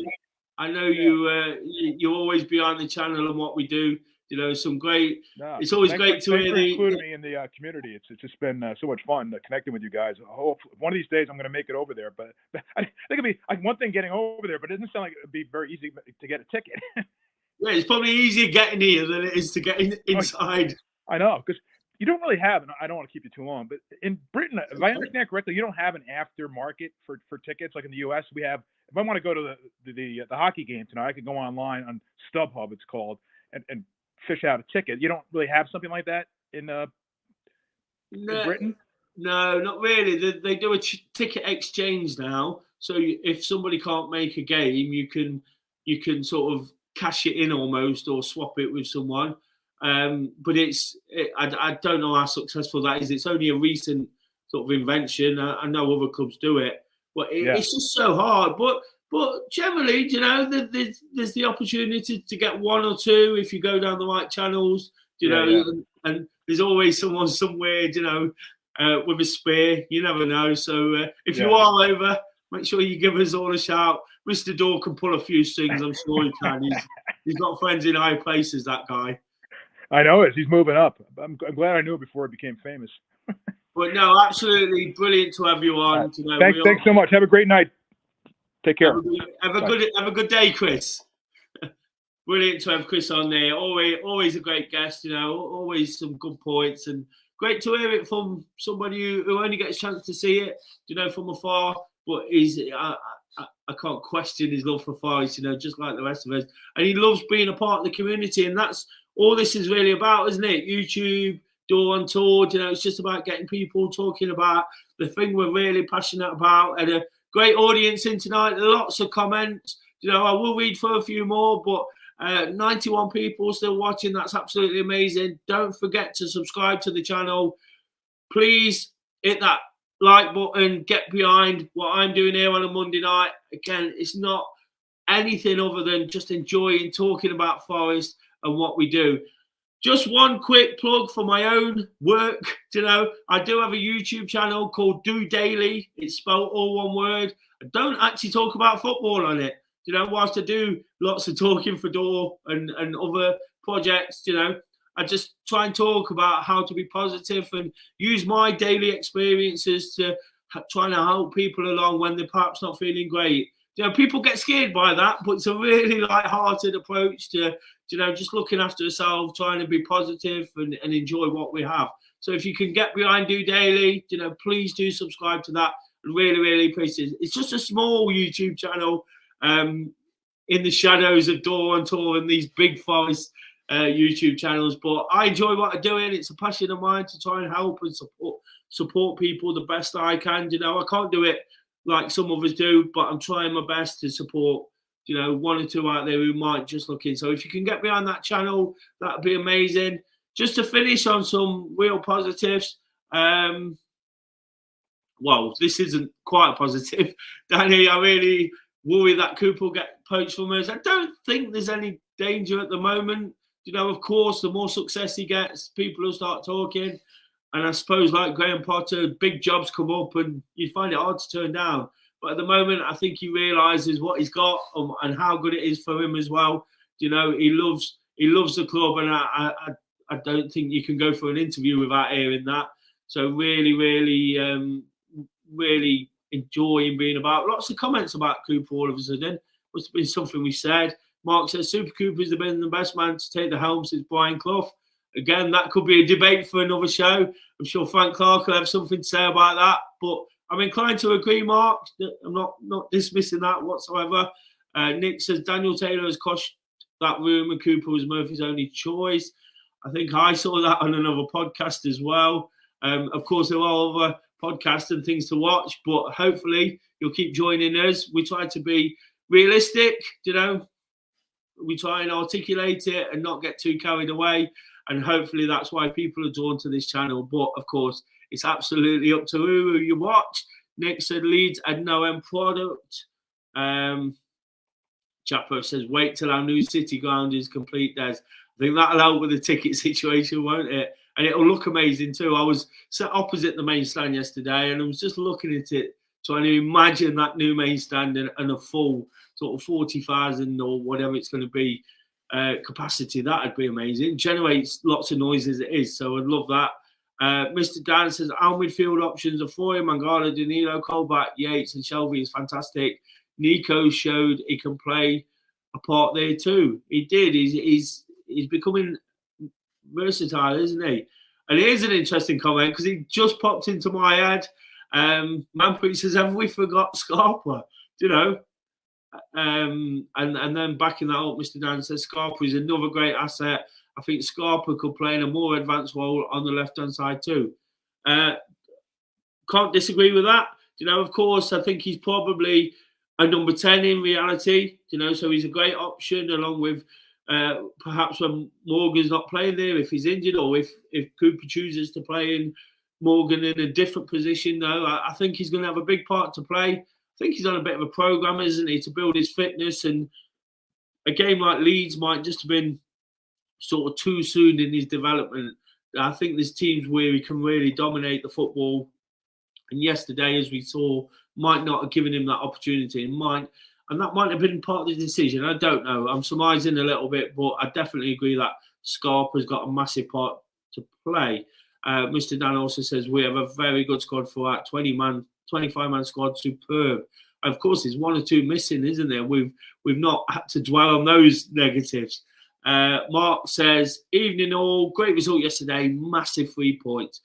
I know you always be on the channel and what we do. You know, some great. It's always great to hear include me in the community. It's just been so much fun connecting with you guys. I hope one of these days I'm going to make it over there. But I think it'd be like one thing getting over there, but it doesn't sound like it'd be very easy to get a ticket. Yeah, it's probably easier getting here than it is to get inside. I know, because you don't really have, and I don't want to keep you too long, but in Britain, if I understand correctly, you don't have an aftermarket for tickets like in the U.S. We have. If I want to go to the hockey game tonight, I could go online on StubHub, it's called, and fish out a ticket. You don't really have something like that in Britain? No, not really. They do a ticket exchange now. So if somebody can't make a game, you can sort of cash it in almost or swap it with someone. But I don't know how successful that is. It's only a recent sort of invention. I know other clubs do it, but it's just so hard. But generally, you know, there's the opportunity to get one or two if you go down the right channels, you know, and there's always someone somewhere, you know, with a spear. You never know. So if you are over, make sure you give us all a shout. Mr. Dore can pull a few strings. I'm sure he can. He's got friends in high places, that guy. I know it. He's moving up. I'm glad I knew it before he became famous. But no, absolutely brilliant to have you on. Right. You know, thanks so much. Have a great night. Take care. Have a good day, Chris. Brilliant to have Chris on there. Always a great guest. You know, always some good points, and great to hear it from somebody who only gets a chance to see it, you know, from afar. But I can't question his love for Forest, you know, just like the rest of us. And he loves being a part of the community, and that's all this is really about, isn't it? YouTube, DoreOnTour, you know, it's just about getting people talking about the thing we're really passionate about. And a great audience in tonight, lots of comments. You know, I will read for a few more, but 91 people still watching. That's absolutely amazing. Don't forget to subscribe to the channel. Please hit that like button, get behind what I'm doing here on a Monday night. Again, it's not anything other than just enjoying talking about Forest and what we do. Just one quick plug for my own work. You know, I do have a YouTube channel called Do Daily. It's spelled all one word. I don't actually talk about football on it. You know, whilst I do lots of talking for Dore and other projects, you know, I just try and talk about how to be positive and use my daily experiences to try and help people along when they're perhaps not feeling great. You know, people get scared by that, but it's a really light-hearted approach to, you know, just looking after yourself, trying to be positive and enjoy what we have. So if you can get behind Do Daily, you know, please do subscribe to that. I really, really appreciate it. It's just a small YouTube channel in the shadows of DoreOnTour and these big Forest YouTube channels. But I enjoy what I'm doing. It's a passion of mine to try and help and support people the best I can. You know, I can't do it like some others do, but I'm trying my best to support, you know, one or two out there who might just look in. So if you can get behind that channel, that'd be amazing. Just to finish on some real positives. Well, this isn't quite positive, Danny. I really worry that Cooper will get poached from us. I don't think there's any danger at the moment. You know, of course, the more success he gets, people will start talking. And I suppose, like Graham Potter, big jobs come up and you find it hard to turn down. But at the moment, I think he realises what he's got and how good it is for him as well. You know, he loves the club, and I don't think you can go for an interview without hearing that. So really, really enjoying being about. Lots of comments about Cooper all of a sudden. Must have been something we said. Mark says Super Cooper's been the best man to take the helm since Brian Clough. Again, that could be a debate for another show. I'm sure Frank Clark will have something to say about that. But I'm inclined to agree, Mark. I'm not dismissing that whatsoever. Nick says Daniel Taylor has cost that room and Cooper was Murphy's only choice. I think I saw that on another podcast as well. Of course, there are other podcasts and things to watch, but hopefully you'll keep joining us. We try to be realistic, you know. We try and articulate it and not get too carried away. And hopefully that's why people are drawn to this channel. But, of course, it's absolutely up to who you watch. Nick said Leeds had no end product. Chapo says, wait till our new city ground is complete, Des. I think that'll help with the ticket situation, won't it? And it'll look amazing too. I was sat opposite the main stand yesterday and I was just looking at it, trying to imagine that new main stand and a full sort of 40,000 or whatever it's going to be capacity. That'd be amazing. Generates lots of noise as it is, so I'd love that. Mr. Dan says our midfield options are Foy, Mangala, Danilo, Colback, Yates and Shelby is fantastic. Nico showed he can play a part there too. He did. He's becoming versatile, isn't he? And here's an interesting comment because he just popped into my head. Manpreet says, have we forgot Scarpa? You know? And then backing that up, Mr. Dan says Scarpa is another great asset. I think Scarpa could play in a more advanced role on the left-hand side too. Can't disagree with that. You know, of course, I think he's probably a number 10 in reality, you know, so he's a great option along with perhaps when Morgan's not playing there, if he's injured or if Cooper chooses to play in Morgan in a different position, though, I think he's going to have a big part to play. I think he's on a bit of a programme, isn't he, to build his fitness. And a game like Leeds might just have been sort of too soon in his development. I think there's teams where he can really dominate the football. And yesterday, as we saw, might not have given him that opportunity and that might have been part of the decision. I don't know. I'm surmising a little bit, but I definitely agree that Scarpa's got a massive part to play. Mr. Dan also says we have a very good squad for that 25-man squad, superb. Of course, there's one or two missing, isn't there? We've not had to dwell on those negatives. Mark says, evening all, great result yesterday, massive 3 points.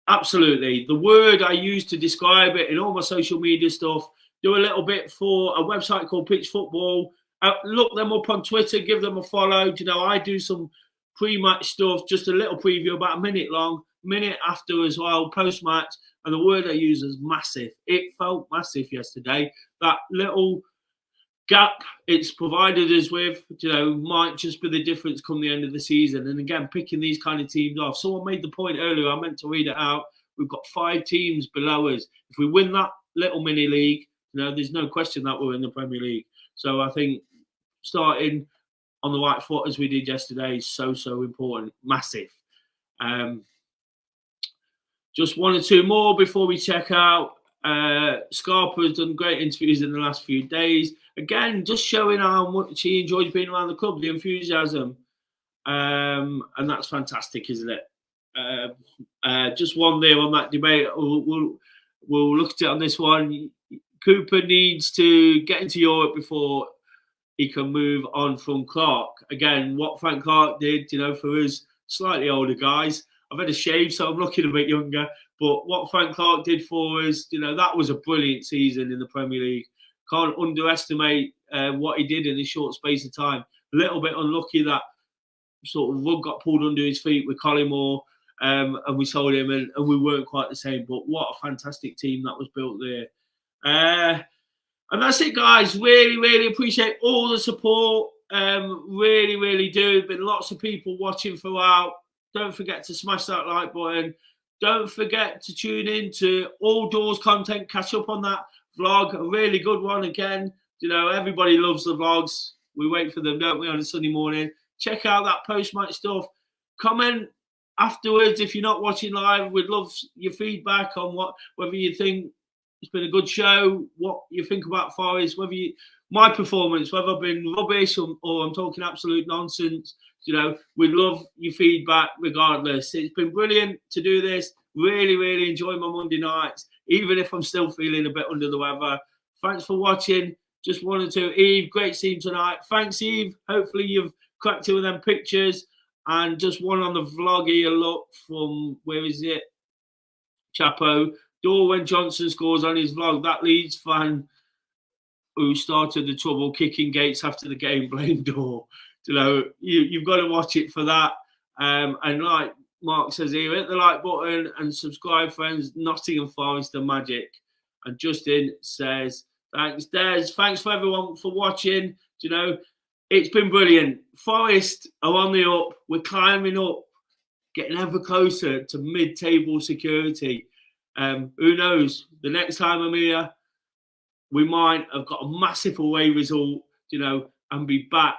Absolutely. The word I use to describe it in all my social media stuff, do a little bit for a website called Pitch Football. Look them up on Twitter, give them a follow. You know, I do some pre-match stuff, just a little preview, about a minute long, minute after as well, post-match. And the word I use is massive. It felt massive yesterday. That little gap it's provided us with, you know, might just be the difference come the end of the season. And again, picking these kind of teams off. Someone made the point earlier, I meant to read it out. We've got 5 teams below us. If we win that little mini league, you know, there's no question that we're in the Premier League. So I think starting on the right foot as we did yesterday is so important. Massive. Just one or two more before we check out. Scarpa has done great interviews in the last few days. Again, just showing how much he enjoys being around the club, the enthusiasm. And that's fantastic, isn't it? Just one there on that debate. We'll look at it on this one. Cooper needs to get into Europe before he can move on from Clark. Again, what Frank Clark did, you know, for us slightly older guys. I've had a shave, so I'm looking a bit younger. But what Frank Clark did for us, you know, that was a brilliant season in the Premier League. Can't underestimate what he did in a short space of time. A little bit unlucky that sort of rug got pulled under his feet with Collymore, and we sold him, and we weren't quite the same. But what a fantastic team that was built there. And that's it, guys. Really, really appreciate all the support. Really, really do. Been lots of people watching throughout. Don't forget to smash that like button. Don't forget to tune in to all Doors content. Catch up on that vlog. A really good one again. You know, everybody loves the vlogs. We wait for them, don't we, on a Sunday morning. Check out that post-match stuff. Comment afterwards if you're not watching live. We'd love your feedback on whether you think it's been a good show, what you think about Forest, my performance, whether I've been rubbish or I'm talking absolute nonsense. You know, we'd love your feedback regardless. It's been brilliant to do this. Really, really enjoy my Monday nights, even if I'm still feeling a bit under the weather. Thanks for watching. Just wanted to, Eve, great seeing tonight. Thanks, Eve. Hopefully you've cracked it with them pictures. And just one on the vlog here, look, from, where is it? Chapo. Dore when Johnson scores on his vlog, that Leeds fan who started the trouble kicking gates after the game blamed Dore. You know, you've got to watch it for that. And like Mark says here, hit the like button and subscribe, friends. Nottingham Forest are magic. And Justin says, thanks, Des. Thanks for everyone for watching. You know, it's been brilliant. Forest are on the up. We're climbing up, getting ever closer to mid-table security. Who knows? The next time I'm here, we might have got a massive away result, you know, and be back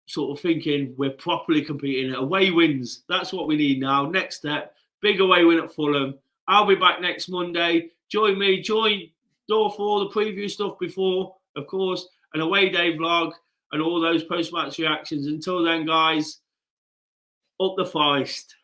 sort of thinking we're properly competing. Away wins. That's what we need now. Next step, big away win at Fulham. I'll be back next Monday. Join me. Join Dore for the preview stuff before, of course, an away day vlog and all those post-match reactions. Until then, guys, up the Forest.